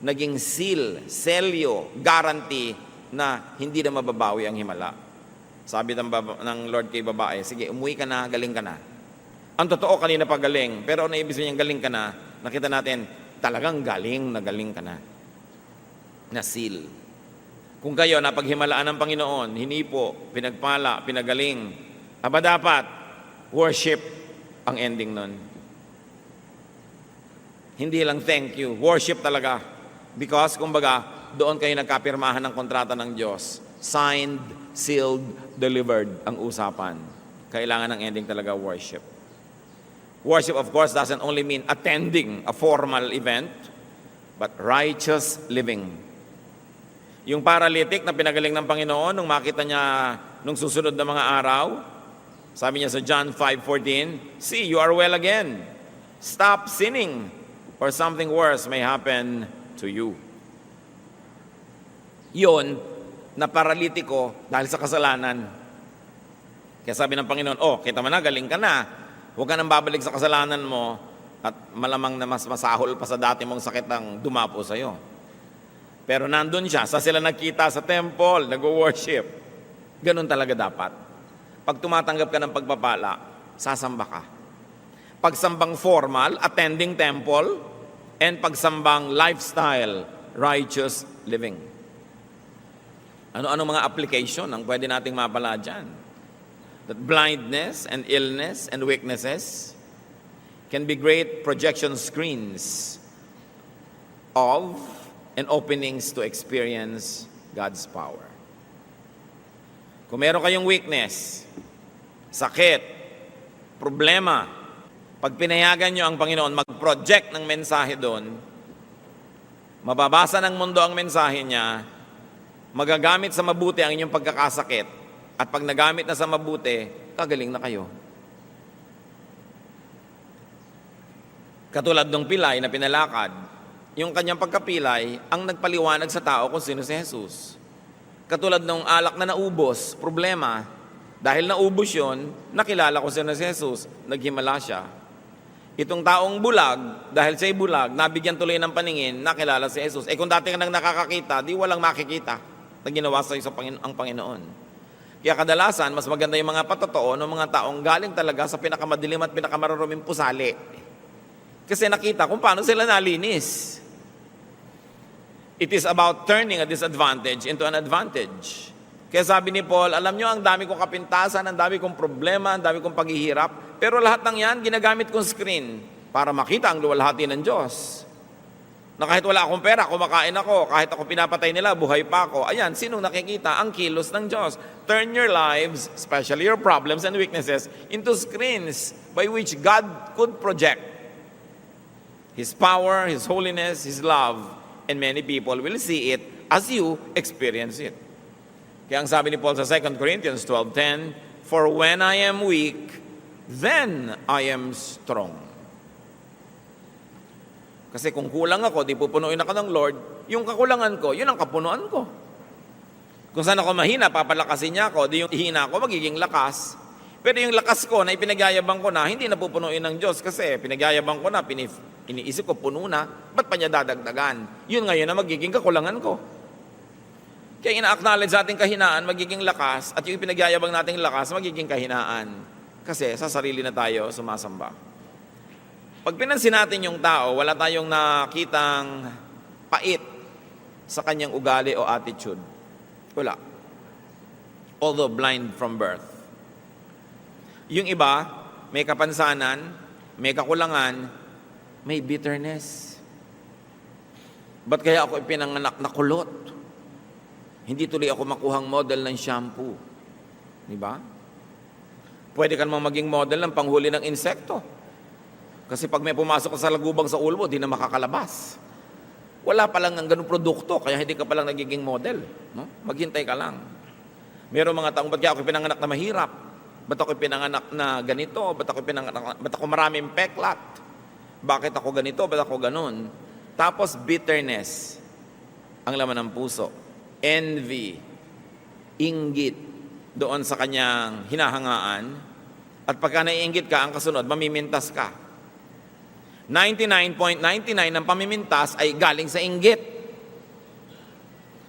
naging seal, selyo, guarantee na hindi na mababawi ang himala. Sabi ng Lord kay babae, sige, umuwi ka na, galing ka na. Ang totoo, kanina pa galing. Pero ano ibig sabihin galing ka na? Nakita natin, talagang galing ka na. Na seal. Kung kayo napaghimalaan ng Panginoon, hinipo, pinagpala, pinagaling, aba dapat, worship ang ending nun. Hindi lang thank you, worship talaga. Because, kumbaga, doon kayo nagkapirmahan ng kontrata ng Diyos. Signed, sealed, delivered ang usapan. Kailangan ng ending talaga worship. Worship, of course, doesn't only mean attending a formal event, but righteous living. Yung paralytic na pinagaling ng Panginoon, nung makita niya nung susunod na mga araw, sabi niya sa John 5:14, see, you are well again. Stop sinning, or something worse may happen to you. Yun, na paralitiko dahil sa kasalanan. Kaya sabi ng Panginoon, kita mo na, galing ka na. Huwag ka nang babalik sa kasalanan mo at malamang na mas masahol pa sa dati mong sakit ang dumapo sa'yo. Pero nandun siya, sa sila nagkita sa temple, nag-worship. Ganun talaga dapat. Pag tumatanggap ka ng pagpapala, sasamba ka. Pagsambang formal, attending temple, and pagsambang lifestyle, righteous living. Ano-ano mga application ang pwede nating mapala dyan? That blindness and illness and weaknesses can be great projection screens of and openings to experience God's power. Kung meron kayong weakness, sakit, problema, pag pinayagan nyo ang Panginoon mag-project ng mensahe doon, mababasa ng mundo ang mensahe niya, magagamit sa mabuti ang inyong pagkakasakit, at pag nagamit na sa mabuti, kagaling na kayo. Katulad ng pilay na pinalakad, yung kanyang pagkapilay ang nagpaliwanag sa tao kung sino si Jesus. Katulad ng alak na naubos, problema, dahil naubos yun, nakilala kung sino si Jesus, naghimala siya. Itong taong bulag, dahil siya'y bulag, nabigyan tuloy ng paningin, nakilala si Jesus. Kung dati ka nang nakakakita, di walang makikita na ginawa sa iyo ang Panginoon. Kaya kadalasan, mas maganda yung mga patotoo ng mga taong galing talaga sa pinakamadilim at pinakamaruruming pusali. Kasi nakita kung paano sila nalinis. It is about turning a disadvantage into an advantage. Kaya sabi ni Paul, alam nyo, ang dami kong kapintasan, ang dami kong problema, ang dami kong paghihirap, pero lahat ng yan, ginagamit kong screen para makita ang luwalhati ng Diyos. Na kahit wala akong pera, kumakain ako, kahit ako pinapatay nila, buhay pa ako. Ayan, sinong nakikita? Ang kilos ng Diyos. Turn your lives, especially your problems and weaknesses, into screens by which God could project His power, His holiness, His love, and many people will see it as you experience it. Kaya ang sabi ni Paul sa 2 Corinthians 12:10, for when I am weak, then I am strong. Kasi kung kulang ako, di pupunuin ako ng Lord, yung kakulangan ko, yun ang kapunuan ko. Kung saan ako mahina, papalakasin niya ako. Di yung hina ko, magiging lakas. Pero yung lakas ko na ipinagyayabang ko na, hindi napupunuin ng Diyos kasi pinagyayabang ko na, iniisip ko puno na, ba't pa niya dadagdagan? Yun ngayon na magiging kakulangan ko. Kaya ina-acknowledge natin kahinaan, magiging lakas, at yung ipinagyayabang nating lakas, magiging kahinaan. Kasi sa sarili na tayo sumasamba. Pag pinansin natin yung tao, wala tayong nakitang pait sa kanyang ugali o attitude. Wala. Although blind from birth. Yung iba, may kapansanan, may kakulangan, may bitterness. Ba't kaya ako ipinanganak na kulot? Hindi tuloy ako makuhang model ng shampoo. Di ba? Pwede ka naman maging model ng panghuli ng insekto. Kasi pag may pumasok ka sa lagubang sa ulo mo, di na makakalabas. Wala pa lang ng ganung produkto, kaya hindi ka pa lang nagiging model. No? Maghintay ka lang. Merong mga taong, ba't kaya ako pinanganak na mahirap? Ba't ako pinanganak na ganito? Ba't ako maraming peklat? Bakit ako ganito? Ba't ako ganun? Tapos bitterness ang laman ng puso. Envy, inggit doon sa kanyang hinahangaan. At pagka naiinggit ka, ang kasunod, mamimintas ka. 99.99 ng pamimintas ay galing sa inggit.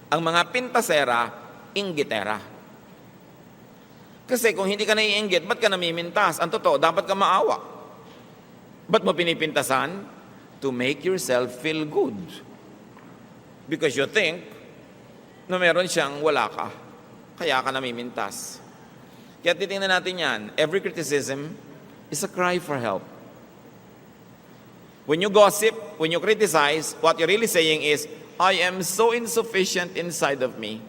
Ang mga pintasera, inggitera. Kasi kung hindi ka naiinggit, ba't ka namimintas? Ang totoo, dapat ka maawa. Ba't mo pinipintasan? To make yourself feel good. Because you think na meron siyang wala ka. Kaya ka namimintas. Kaya titingnan natin yan. Every criticism is a cry for help. When you gossip, when you criticize, what you're really saying is, I am so insufficient inside of me.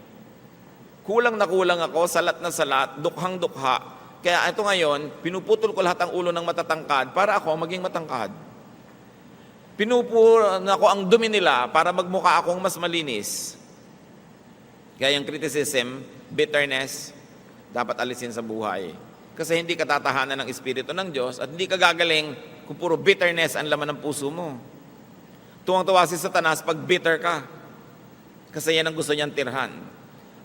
Kulang na kulang ako, salat na salat, dukhang-dukha. Kaya ito ngayon, pinuputol ko lahat ang ulo ng matatangkad para ako maging matangkad. Pinupuro na ko ang dumi nila para magmukha akong mas malinis. Kaya yung criticism, bitterness, dapat alisin sa buhay. Kasi hindi ka tatahanan ng Espiritu ng Diyos at hindi ka gagaling kung puro bitterness ang laman ng puso mo. Tuwang-tuwa si Satanas pag bitter ka. Kasi yan ang gusto niyang tirhan.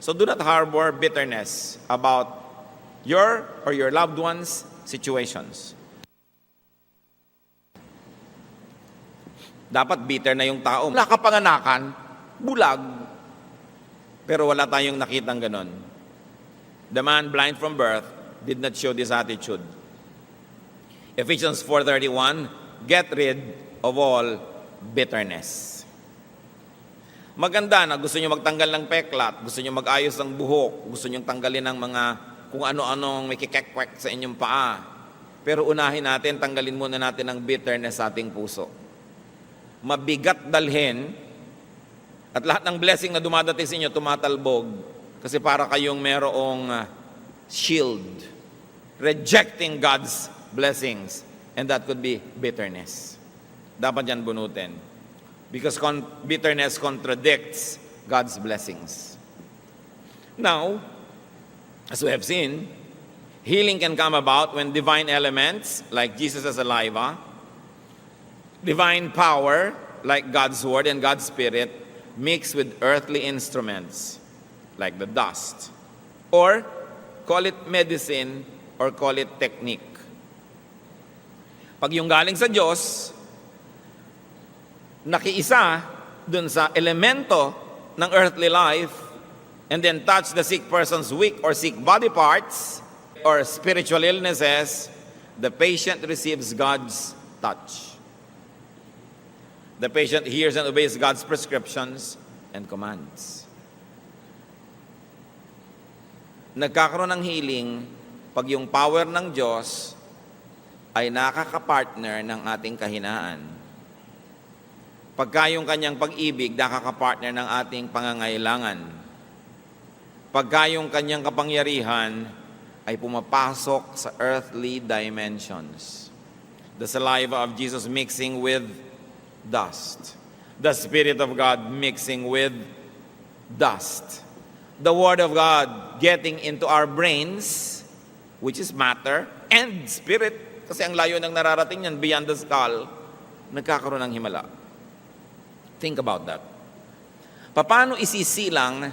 So do not harbor bitterness about your or your loved ones' situations. Dapat bitter na yung tao. Nakapanganakan, bulag. Pero wala tayong nakitang ganon. The man blind from birth did not show this attitude. Ephesians 4:31, get rid of all bitterness. Maganda na gusto nyo magtanggal ng peklat, gusto nyo mag-ayos ng buhok, gusto nyo tanggalin ng mga kung ano-anong may kikekwek sa inyong paa. Pero unahin natin, tanggalin muna natin ang bitterness sa ating puso. Mabigat dalhin at lahat ng blessing na dumadating sa inyo tumatalbog kasi para kayong merong shield rejecting God's blessings, and that could be bitterness. Dapat yan bunutin because bitterness contradicts God's blessings. Now, as we have seen, healing can come about when divine elements like Jesus' saliva, divine power like God's word and God's spirit mix with earthly instruments like the dust, or call it medicine or call it technique. Pag yung galing sa Diyos, nakiisa dun sa elemento ng earthly life and then touch the sick person's weak or sick body parts or spiritual illnesses, the patient receives God's touch. The patient hears and obeys God's prescriptions and commands. Nagkakaroon ng healing pag yung power ng Diyos ay nakakapartner ng ating kahinaan. Pagka yung kanyang pag-ibig nakakapartner ng ating pangangailangan. Pagka yung kanyang kapangyarihan ay pumapasok sa earthly dimensions. The saliva of Jesus mixing with dust. The Spirit of God mixing with dust. The Word of God getting into our brains, which is matter, and spirit. Kasi ang layo ng nararating yan, beyond the skull, nagkakaroon ng himala. Think about that. Paano isisilang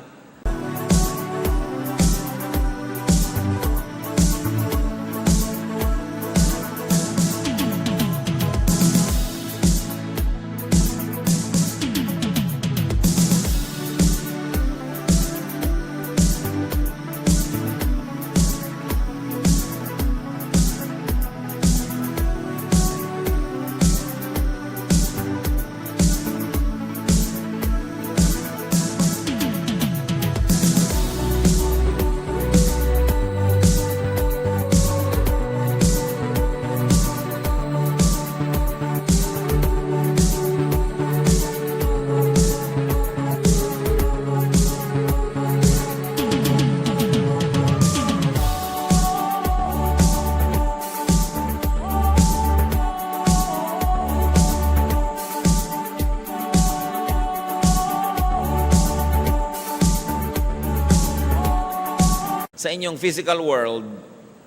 sa inyong physical world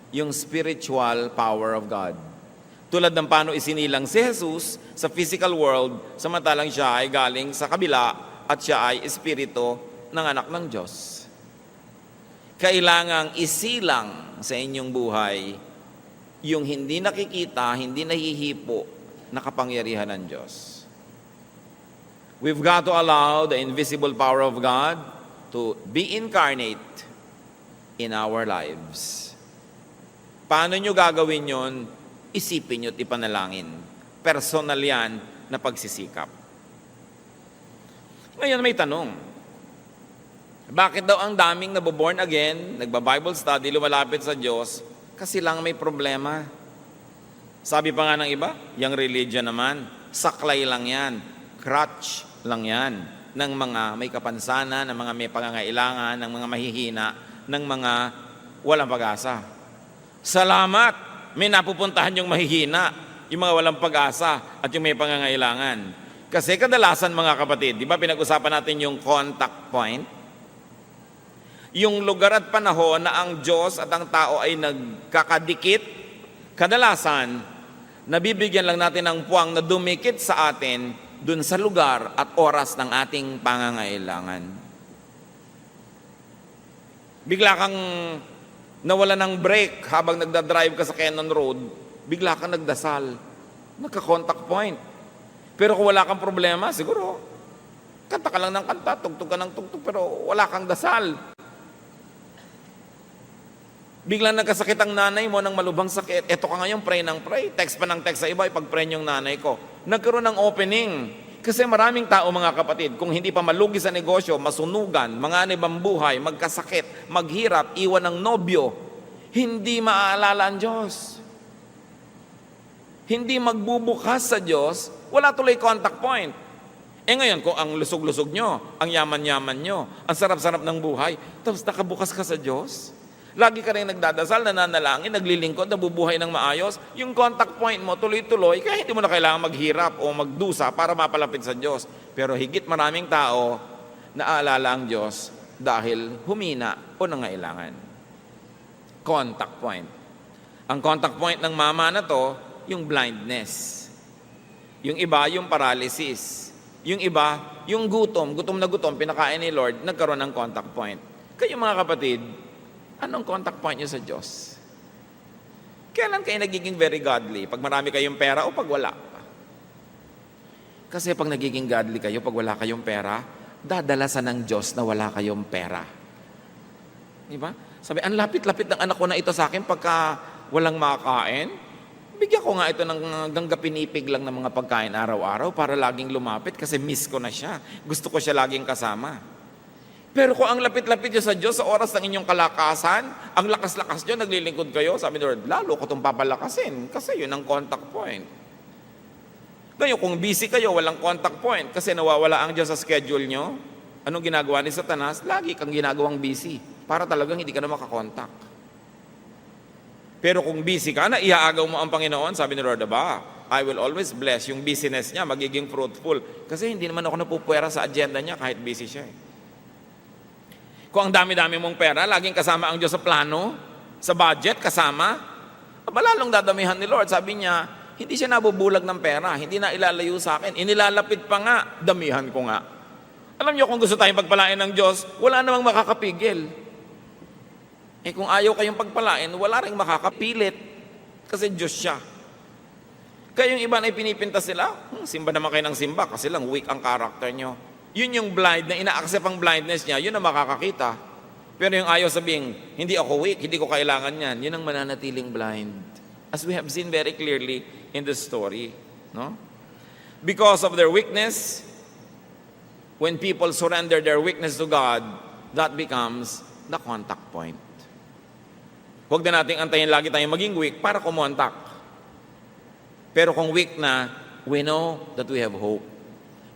yung spiritual power of God. Tulad ng paano isinilang si Jesus sa physical world, samantalang siya ay galing sa kabila at siya ay espiritu ng anak ng Diyos. Kailangang isilang sa inyong buhay yung hindi nakikita, hindi nahihipo na kapangyarihan ng Diyos. We've got to allow the invisible power of God to be incarnate in our lives. Paano nyo gagawin yon? Isipin nyo at ipanalangin. Personal yan na pagsisikap. Ngayon may tanong. Bakit daw ang daming naboborn again, nagba-Bible study, lumalapit sa Diyos, kasi lang may problema? Sabi pa nga ng iba, yung religion naman, saklay lang yan, crutch lang yan, ng mga may kapansanan, ng mga may pangangailangan, ng mga mahihina, ng mga walang pag-asa. Salamat! May napupuntahan yung mahihina, yung mga walang pag-asa, at yung may pangangailangan. Kasi kadalasan mga kapatid, di ba pinag-usapan natin yung contact point? Yung lugar at panahon na ang Diyos at ang tao ay nagkakadikit, kadalasan, nabibigyan lang natin ng puwang na dumikit sa atin dun sa lugar at oras ng ating pangangailangan. Bigla kang nawala ng brake habang nagdadrive ka sa Cannon Road, bigla kang nagdasal, nagka-contact point. Pero kung wala kang problema, siguro, kanta ka lang ng kanta, tugtog ka ng tugtog, pero wala kang dasal. Biglang nagkasakit ang nanay mo ng malubhang sakit. Eto ka ngayon, pray ng pray. Text pa ng text sa iba, ipag-pray yung nanay ko. Nagkaroon ng opening. Kasi maraming tao, mga kapatid, kung hindi pa malugi sa negosyo, masunugan, manganib ang buhay, magkasakit, maghirap, iwan ng nobyo, hindi maaalala ang Diyos. Hindi magbubukas sa Diyos, wala tuloy contact point. Ngayon, kung ang lusog-lusog nyo, ang yaman-yaman nyo, ang sarap-sarap ng buhay, tapos nakabukas ka sa Diyos, lagi ka rin nagdadasal, nananalangin, naglilingkod, nabubuhay ng maayos, yung contact point mo tuloy-tuloy, kaya hindi mo na kailangan maghirap o magdusa para mapalapit sa Diyos. Pero higit maraming tao, naaalala ang Diyos dahil humina o nangailangan. Contact point. Ang contact point ng mama na to, yung blindness. Yung iba, yung paralysis. Yung iba, yung gutom na gutom, pinakain ni Lord, nagkaroon ng contact point. Kayo mga kapatid, anong contact point nyo sa Diyos? Kailan kayo nagiging very godly? Pag marami kayong pera o pag wala? Kasi pag nagiging godly kayo, pag wala kayong pera, dadalasan ng Diyos na wala kayong pera. Di ba? Sabi, ang lapit-lapit ng anak ko na ito sa akin pagka walang makakain. Bigyan ko nga ito ng hanggang pinipig lang ng mga pagkain araw-araw para laging lumapit kasi miss ko na siya. Gusto ko siya laging kasama. Pero kung ang lapit-lapit nyo sa Diyos sa oras ng inyong kalakasan, ang lakas-lakas nyo, naglilingkod kayo, sabi ni Lord, lalo ko itong papalakasin kasi yun ang contact point. Ngayon, kung busy kayo, walang contact point kasi nawawala ang Diyos sa schedule nyo, anong ginagawa ni Satanas? Lagi kang ginagawang busy para talagang hindi ka na makakontak. Pero kung busy ka na, iaagaw mo ang Panginoon, sabi ni Lord, I will always bless. Yung business niya, magiging fruitful. Kasi hindi naman ako napupwera sa agenda niya kahit busy siya. Kung ang dami-dami mong pera, laging kasama ang Diyos sa plano, sa budget, kasama, malalong dadamihan ni Lord. Sabi niya, hindi siya nabubulag ng pera, hindi na ilalayo sa akin. Inilalapit pa nga, damihan ko nga. Alam niyo, kung gusto tayong pagpalain ng Diyos, wala namang makakapigil. Kung ayaw kayong pagpalain, wala rin makakapilit. Kasi Diyos siya. Kaya yung iba na ipinipintas sila, simba naman kayo ng simba kasi lang weak ang karakter nyo. Yun yung blind, na ina-accept ang blindness niya, yun ang makakakita. Pero yung ayaw sabihin, hindi ako weak, hindi ko kailangan yan, yun ang mananatiling blind. As we have seen very clearly in the story. No? Because of their weakness, when people surrender their weakness to God, that becomes the contact point. Huwag na nating antayin lagi tayong maging weak para kumontak. Pero kung weak na, we know that we have hope.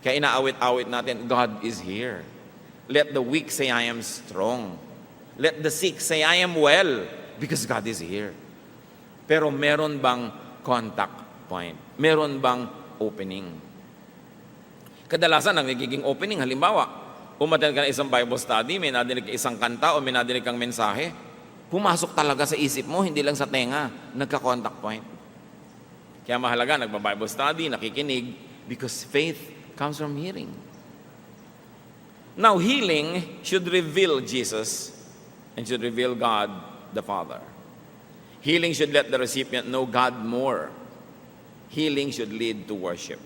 Kaya inaawit-awit natin, God is here. Let the weak say, I am strong. Let the sick say, I am well, because God is here. Pero meron bang contact point? Meron bang opening? Kadalasan ang nagiging opening, halimbawa, umattend ka na isang Bible study, may nadinig ka isang kanta o may nadinig kang mensahe, pumasok talaga sa isip mo, hindi lang sa tenga, nagka-contact point. Kaya mahalaga, nagba-Bible study, nakikinig, because faith comes from hearing. Now, healing should reveal Jesus and should reveal God the Father. Healing should let the recipient know God more. Healing should lead to worship.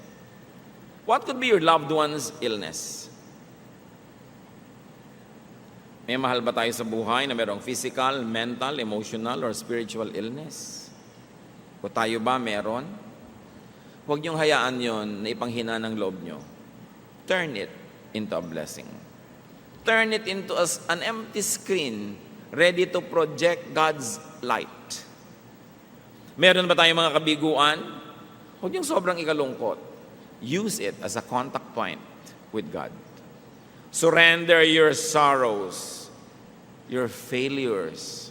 What could be your loved one's illness? May mahal ba tayo sa buhay na mayroong physical, mental, emotional, or spiritual illness? O tayo ba meron? Huwag niyong hayaan yon na ipanghina ng loob niyo. Turn it into a blessing. Turn it into an empty screen ready to project God's light. Meron ba tayong mga kabiguan? Huwag niyong sobrang ikalungkot. Use it as a contact point with God. Surrender your sorrows, your failures,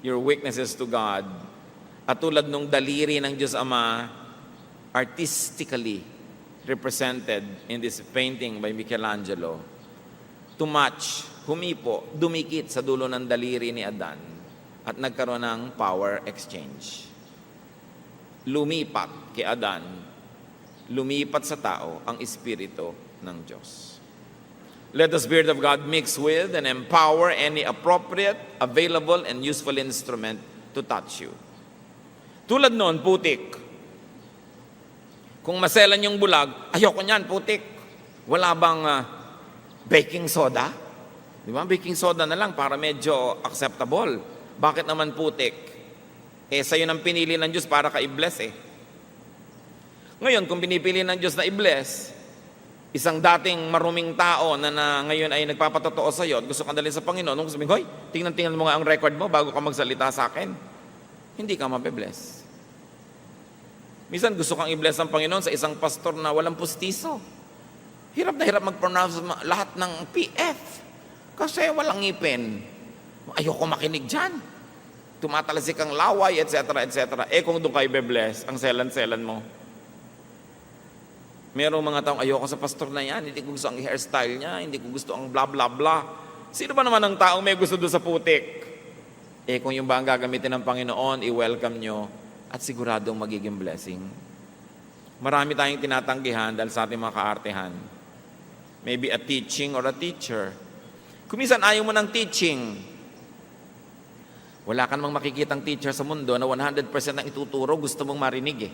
your weaknesses to God. At tulad nung daliri ng Diyos Ama, artistically represented in this painting by Michelangelo, to match, humipo, dumikit sa dulo ng daliri ni Adan at nagkaroon ng power exchange. Lumipat kay Adan, lumipat sa tao ang Espiritu ng Diyos. Let the Spirit of God mix with and empower any appropriate, available, and useful instrument to touch you. Tulad noon, putik. Kung maselan yung bulag, ayoko niyan, putik. Wala bang baking soda? Di ba? Baking soda na lang para medyo acceptable. Bakit naman putik? Sa'yo nang pinili ng Diyos para ka i-bless eh. Ngayon, kung pinipili ng Diyos na i-bless, isang dating maruming tao na ngayon ay nagpapatotoo sa'yo at gusto kang dalhin sa Panginoon, nung sabihin, hoy, tingnan mo nga ang record mo bago ka magsalita sa akin. Hindi ka mabe-bless. Minsan gusto kang i-bless ng Panginoon sa isang pastor na walang pustiso. Hirap na hirap mag-pronounce lahat ng PF kasi walang ngipin. Ayoko makinig dyan. Tumatalasik ang laway, etc., etc. Kung doon kayo be-bless, ang selan-selan mo. Merong mga taong ayoko sa pastor na yan, hindi ko gusto ang hairstyle niya, hindi ko gusto ang bla bla bla. Sino ba naman ang taong may gusto doon sa putik? Kung yung ba ang gagamitin ng Panginoon, i-welcome nyo at siguradong magiging blessing. Marami tayong tinatanggihan dahil sa ating mga kaartehan. Maybe a teaching or a teacher. Kung minsan ayaw mo ng teaching, wala ka namang makikitang teacher sa mundo na 100% ang ituturo, gusto mong marinig eh.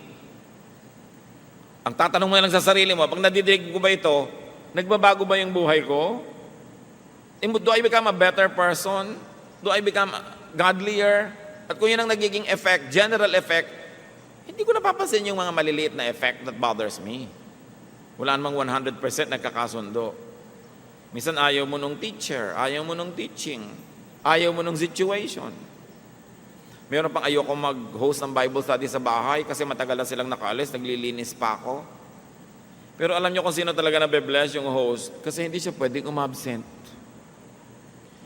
Ang tatanong mo lang sa sarili mo, pag nadidinig ko ba ito, nagbabago ba yung buhay ko? Do I become a better person? Do I become godlier? At kung yun ang nagiging effect, general effect, hindi ko napapansin yung mga maliliit na effect that bothers me. Wala namang 100% nagkakasundo. Minsan ayaw mo nung teacher, ayaw mo nung teaching, ayaw mo nung situation. Meron pang ayoko mag-host ng Bible study sa bahay kasi matagal na silang nakaalis, naglilinis pa ako. Pero alam niyo kung sino talaga nabe-bless yung host kasi hindi siya pwedeng umabsent.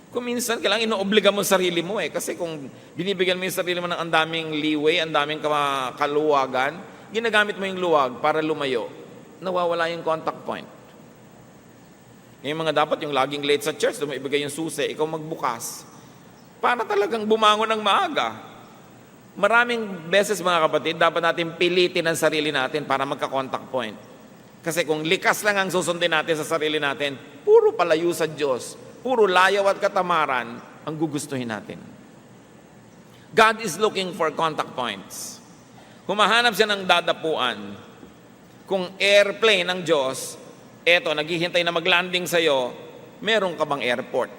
Kung minsan, kailangan inoobliga mo sarili mo kasi kung binibigyan mo yung sarili mo ng ang daming leeway, ang daming kaluwagan, ginagamit mo yung luwag para lumayo, nawawala yung contact point. Yung mga dapat yung laging late sa church, doon mo ibigay yung susi, ikaw magbukas. Para talagang bumangon ng maaga. Maraming beses mga kapatid, dapat natin pilitin ang sarili natin para magka-contact point. Kasi kung likas lang ang susundin natin sa sarili natin, puro palayo sa Diyos, puro layaw at katamaran ang gugustuhin natin. God is looking for contact points. Humahanap siya ng dadapuan. Kung airplane ng Diyos, naghihintay na mag-landing sa'yo, meron ka bang airport?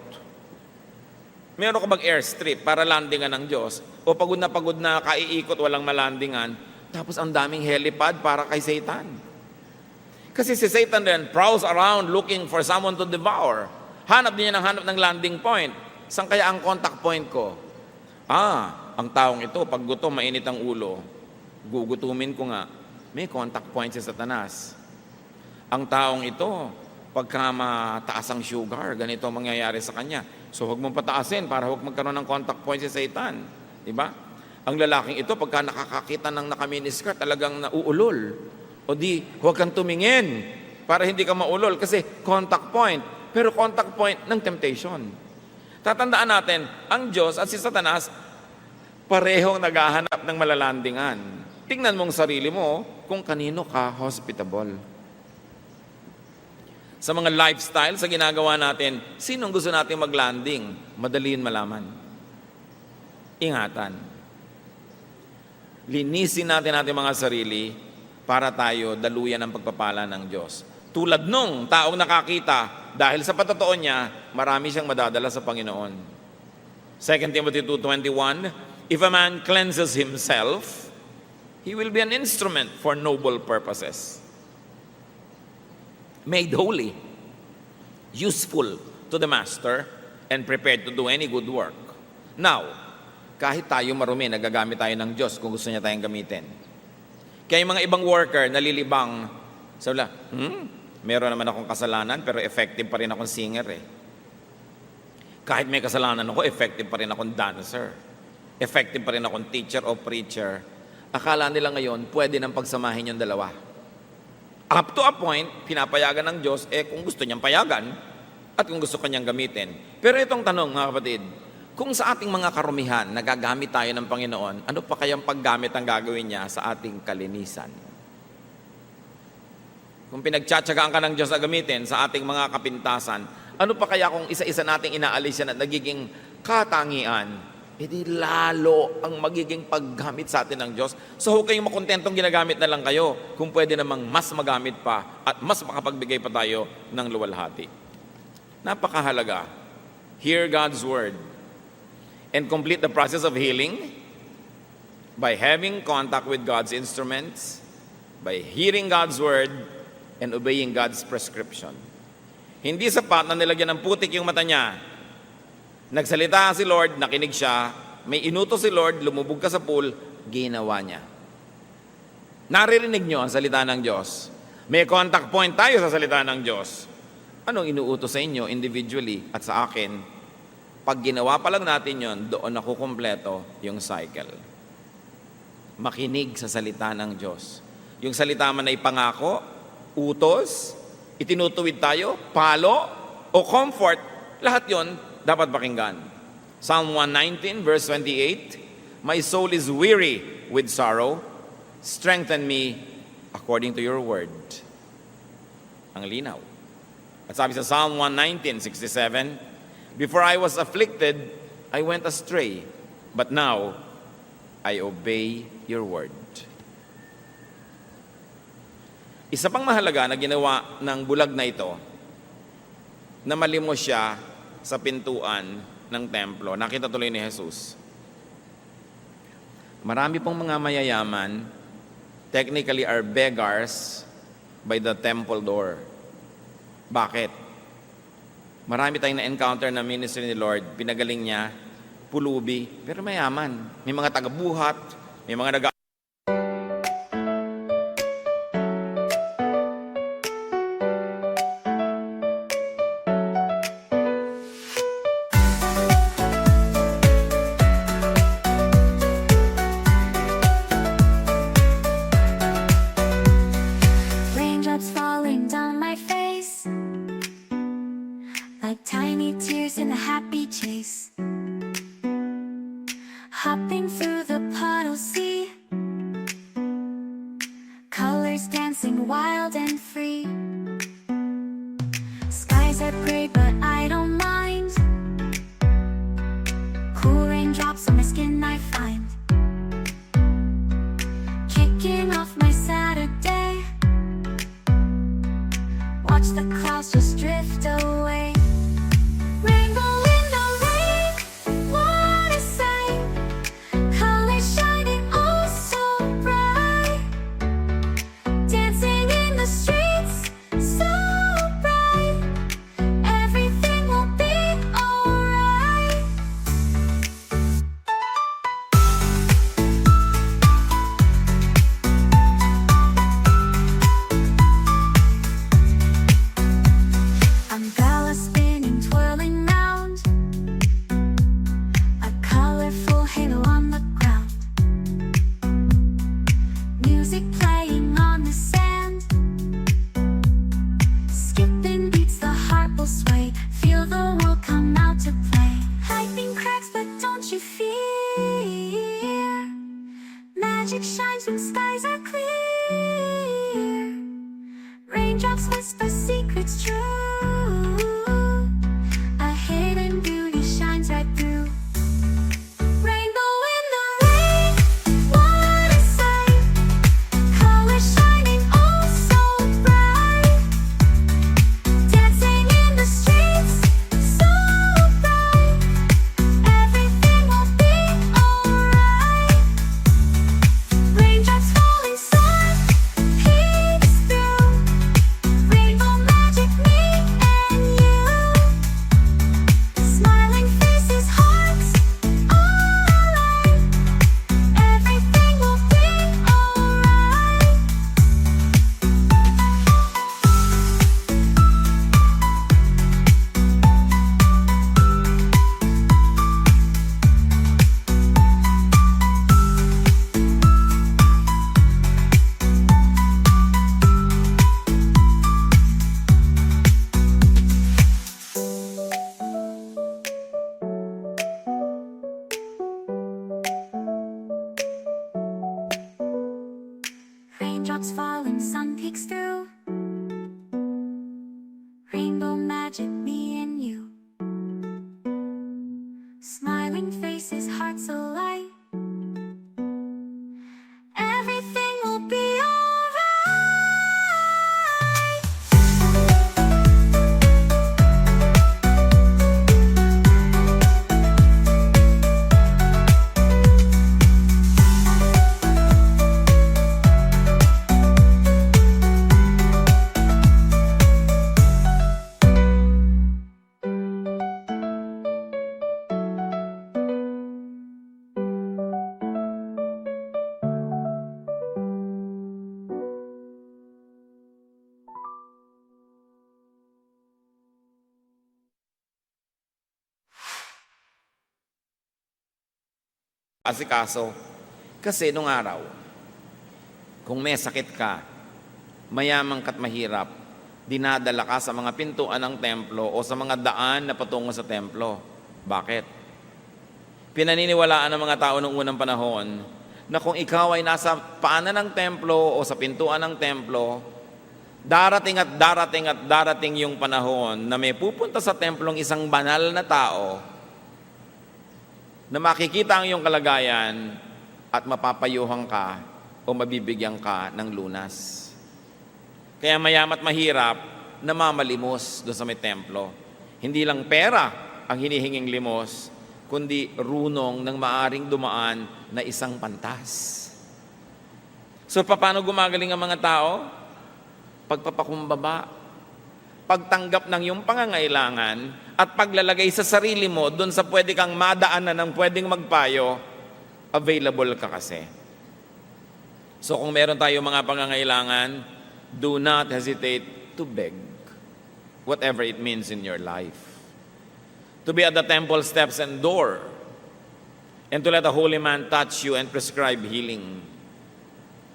Meron ka bang airstrip para landingan ng Diyos? O pagod na kaiikot, walang malandingan, tapos ang daming helipad para kay Satan. Kasi si Satan din prowls around looking for someone to devour. Hanap din niya ng landing point. Saan kaya ang contact point ko? Ang taong ito, pag gutom, mainit ang ulo. Gugutumin ko nga. May contact point si Satanas. Ang taong ito, pagka mataas ang sugar, ganito ang mangyayari sa kanya. So huwag mong pataasin para huwag magkaroon ng contact point si Satan. Diba? Ang lalaking ito, pagka nakakakita ng naka-miniskirt, talagang nauulol. O di, huwag kang tumingin para hindi ka maulol kasi contact point. Pero contact point ng temptation. Tatandaan natin, ang Diyos at si Satanas, parehong naghahanap ng malalandingan. Tingnan mong sarili mo kung kanino ka hospitable. Sa mga lifestyle, sa ginagawa natin, sinong gusto natin maglanding? Madaliin malaman. Ingatan. Linisin natin ating mga sarili para tayo daluyan ng pagpapala ng Diyos. Tulad nung taong nakakita, dahil sa patotoo niya, marami siyang madadala sa Panginoon. 2 Timothy 2:21, if a man cleanses himself, he will be an instrument for noble purposes. Made holy, useful to the master, and prepared to do any good work. Now, kahit tayo marumi, nagagamit tayo ng Diyos kung gusto niya tayong gamitin. Kaya yung mga ibang worker, nalilibang, sabi nila, meron naman akong kasalanan, pero effective pa rin akong singer eh. Kahit may kasalanan ako, effective pa rin akong dancer. Effective pa rin akong teacher o preacher. Akala nila ngayon, pwede nang pagsamahin yung dalawa. Up to a point, pinapayagan ng Diyos, kung gusto niyang payagan, at kung gusto kanyang gamitin. Pero itong tanong, mga kapatid, kung sa ating mga karumihan, nagagamit tayo ng Panginoon, ano pa kayang paggamit ang gagawin niya sa ating kalinisan? Kung pinagtsatsagaan ka ng Diyos na gamitin sa ating mga kapintasan, ano pa kaya kung isa-isa nating inaalis yan at nagiging katangian, edi lalo ang magiging paggamit sa atin ng Diyos. So huwag kayong makontentong ginagamit na lang kayo kung pwede namang mas magamit pa at mas makapagbigay pa tayo ng luwalhati. Napakahalaga. Hear God's Word and complete the process of healing by having contact with God's instruments, by hearing God's Word, and obeying God's prescription. Hindi sapat na nilagyan ng putik yung mata niya. Nagsalita si Lord, nakinig siya, may inutos si Lord, lumubog ka sa pool, ginawa niya. Naririnig niyo ang salita ng Diyos. May contact point tayo sa salita ng Diyos. Anong inuutos sa inyo individually at sa akin? Pag ginawa pa lang natin yon, doon nakukumpleto yung cycle. Makinig sa salita ng Diyos. Yung salita man ay pangako, utos, itinutuwid tayo, palo, o comfort, lahat yon dapat pakinggan. Psalm 119 verse 28, my soul is weary with sorrow, strengthen me according to your word. Ang linaw. At sabi sa Psalm 119:67, before I was afflicted, I went astray, but now I obey your word. Isa pang mahalaga na ginawa ng bulag na ito, na malimos siya sa pintuan ng templo. Nakita tuloy ni Jesus. Marami pong mga mayayaman, technically are beggars by the temple door. Bakit? Marami tayong na-encounter na ministry ni Lord, pinagaling niya, pulubi, pero mayaman. May mga tagabuhat, may mga Raindrops falling down my face like tiny tears in a happy chase. Hopping through the puddle sea, colors dancing wild and free. Skies are gray but I don't mind. Cool raindrops on my skin I find. Kicking off my Saturday, watch the clouds just drift away. Rainbow in the rain, what a sight. Colors shining oh so bright. Dancing in the streets, falling sun peeks through. Rainbow magic, me and you. Smiling faces, hearts alight. Everything will be alright. Asikaso. Kasi nung araw, kung may sakit ka, mayamang ka't mahirap, dinadala ka sa mga pintuan ng templo o sa mga daan na patungo sa templo. Bakit? Pinaniniwalaan ng mga tao noong unang panahon na kung ikaw ay nasa paanan ng templo o sa pintuan ng templo, darating at darating at darating yung panahon na may pupunta sa templong isang banal na tao na makikita ang iyong kalagayan at mapapayuhan ka o mabibigyan ka ng lunas. Kaya mayamat mahirap, namamalimos doon sa may templo. Hindi lang pera ang hinihinging limos, kundi runong ng maaring dumaan na isang pantas. So paano gumagaling ang mga tao? Pagpapakumbaba, pagtanggap ng iyong pangangailangan, at paglalagay sa sarili mo doon sa pwede kang madaanan ng pwedeng magpayo, available ka kasi. So kung meron tayo mga pangangailangan, do not hesitate to beg, whatever it means in your life. To be at the temple steps and door, and to let a holy man touch you and prescribe healing.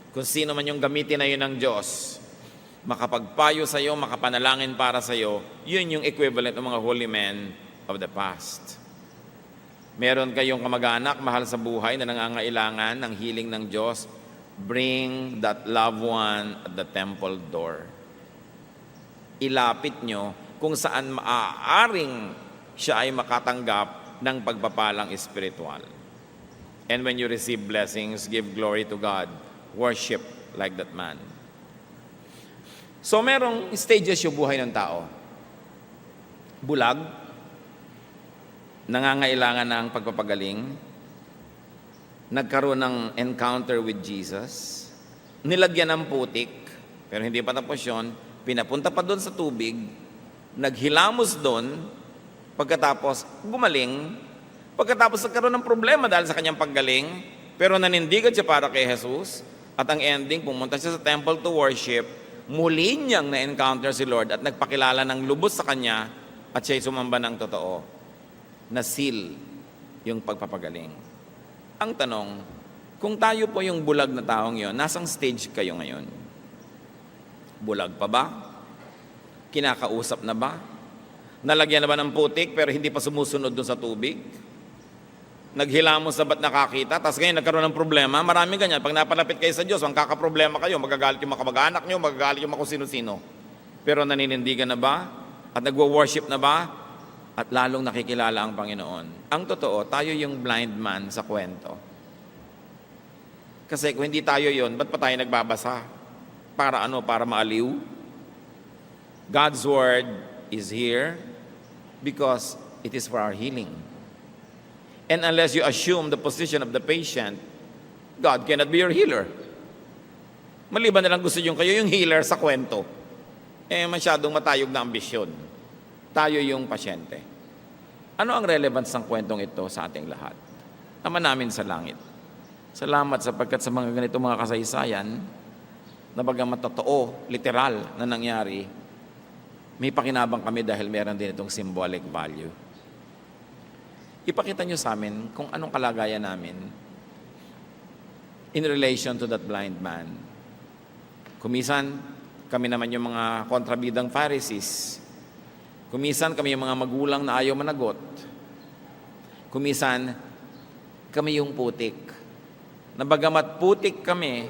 Kung sino man yung gamitin na yun ng Diyos, makapagpayo sa iyo, makapanalangin para sa iyo, yun yung equivalent ng mga holy men of the past. Meron kayong kamag-anak, mahal sa buhay, na nangangailangan ng healing ng Diyos, bring that loved one at the temple door. Ilapit nyo kung saan maaaring siya ay makatanggap ng pagpapalang espiritual. And when you receive blessings, give glory to God. Worship like that man. So merong stages yung buhay ng tao. Bulag, nangangailangan ng pagpapagaling, nagkaroon ng encounter with Jesus, nilagyan ng putik, pero hindi pa tapos yun, pinapunta pa doon sa tubig, naghilamos doon, pagkatapos gumaling, pagkatapos nagkaroon ng problema dahil sa kanyang paggaling, pero nanindigan siya para kay Jesus, at ang ending, pumunta siya sa temple to worship, muli niyang na-encounter si Lord at nagpakilala ng lubos sa kanya at siya'y sumamba ng totoo. Na-seal yung pagpapagaling. Ang tanong, kung tayo po yung bulag na taong yon, nasang stage kayo ngayon? Bulag pa ba? Kinakausap na ba? Nalagyan na ba ng putik pero hindi pa sumusunod doon sa tubig? Naghilamos na ba't nakakita? Tapos ngayon nagkaroon ng problema. Marami ganyan. Pag napalapit kayo sa Diyos, ang kakaproblema kayo. Magagalit yung mga kamag-anak nyo, magagalit yung mga kung sino-sino. Pero naninindigan na ba? At nagwo-worship na ba? At lalong nakikilala ang Panginoon. Ang totoo, tayo yung blind man sa kwento. Kasi kung hindi tayo yon, ba't pa tayo nagbabasa? Para ano? Para maaliw? God's Word is here because it is for our healing. And unless you assume the position of the patient, God cannot be your healer. Maliban na lang gusto nyo kayo yung healer sa kwento. Masyadong matayog na ambisyon. Tayo yung pasyente. Ano ang relevance ng kwentong ito sa ating lahat? Ama namin sa langit. Salamat sapagkat sa mga ganito mga kasaysayan, na bagamat totoo, literal na nangyari, may pakinabang kami dahil meron din itong symbolic value. Ipakita nyo sa amin kung anong kalagayan namin in relation to that blind man. Kumisan, kami naman yung mga kontrabidang Pharisees. Kumisan, kami yung mga magulang na ayaw managot. Kumisan, kami yung putik. Na bagamat putik kami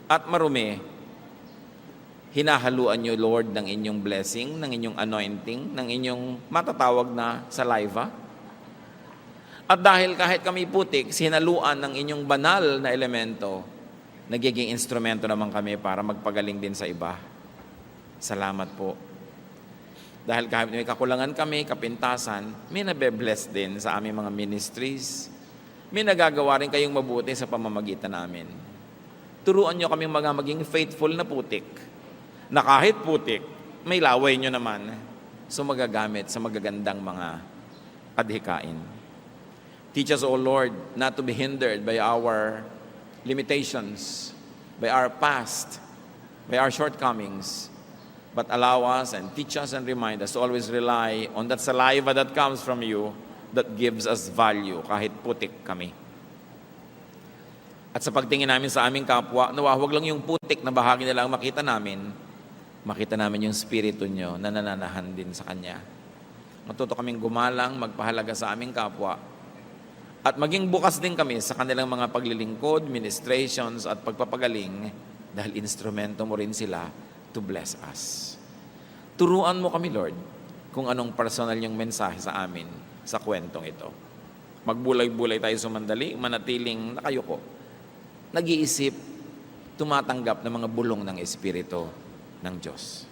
at marumi, hinahaluan nyo, Lord, ng inyong blessing, ng inyong anointing, ng inyong matatawag na saliva. At dahil kahit kami putik, sinaluan ng inyong banal na elemento, nagiging instrumento naman kami para magpagaling din sa iba. Salamat po. Dahil kahit may kakulangan kami, kapintasan, may nabe-bless din sa aming mga ministries. May nagagawa rin kayong mabuti sa pamamagitan namin. Turuan nyo kaming maging faithful na putik, na kahit putik, may laway nyo naman, so magagamit sa magagandang mga adhikain. Teach us, O Lord, not to be hindered by our limitations, by our past, by our shortcomings, but allow us and teach us and remind us to always rely on that saliva that comes from you that gives us value kahit putik kami. At sa pagtingin namin sa aming kapwa, nawawag lang yung putik na bahagi nila ang makita namin yung spirito nyo na nananahan din sa Kanya. Matuto kaming gumalang, magpahalaga sa aming kapwa, at maging bukas din kami sa kanilang mga paglilingkod, ministrations, at pagpapagaling dahil instrumento mo rin sila to bless us. Turuan mo kami, Lord, kung anong personal yung mensahe sa amin sa kwentong ito. Magbulay-bulay tayo sumandali, manatiling nakayuko, nag-iisip, tumatanggap ng mga bulong ng Espiritu ng Diyos.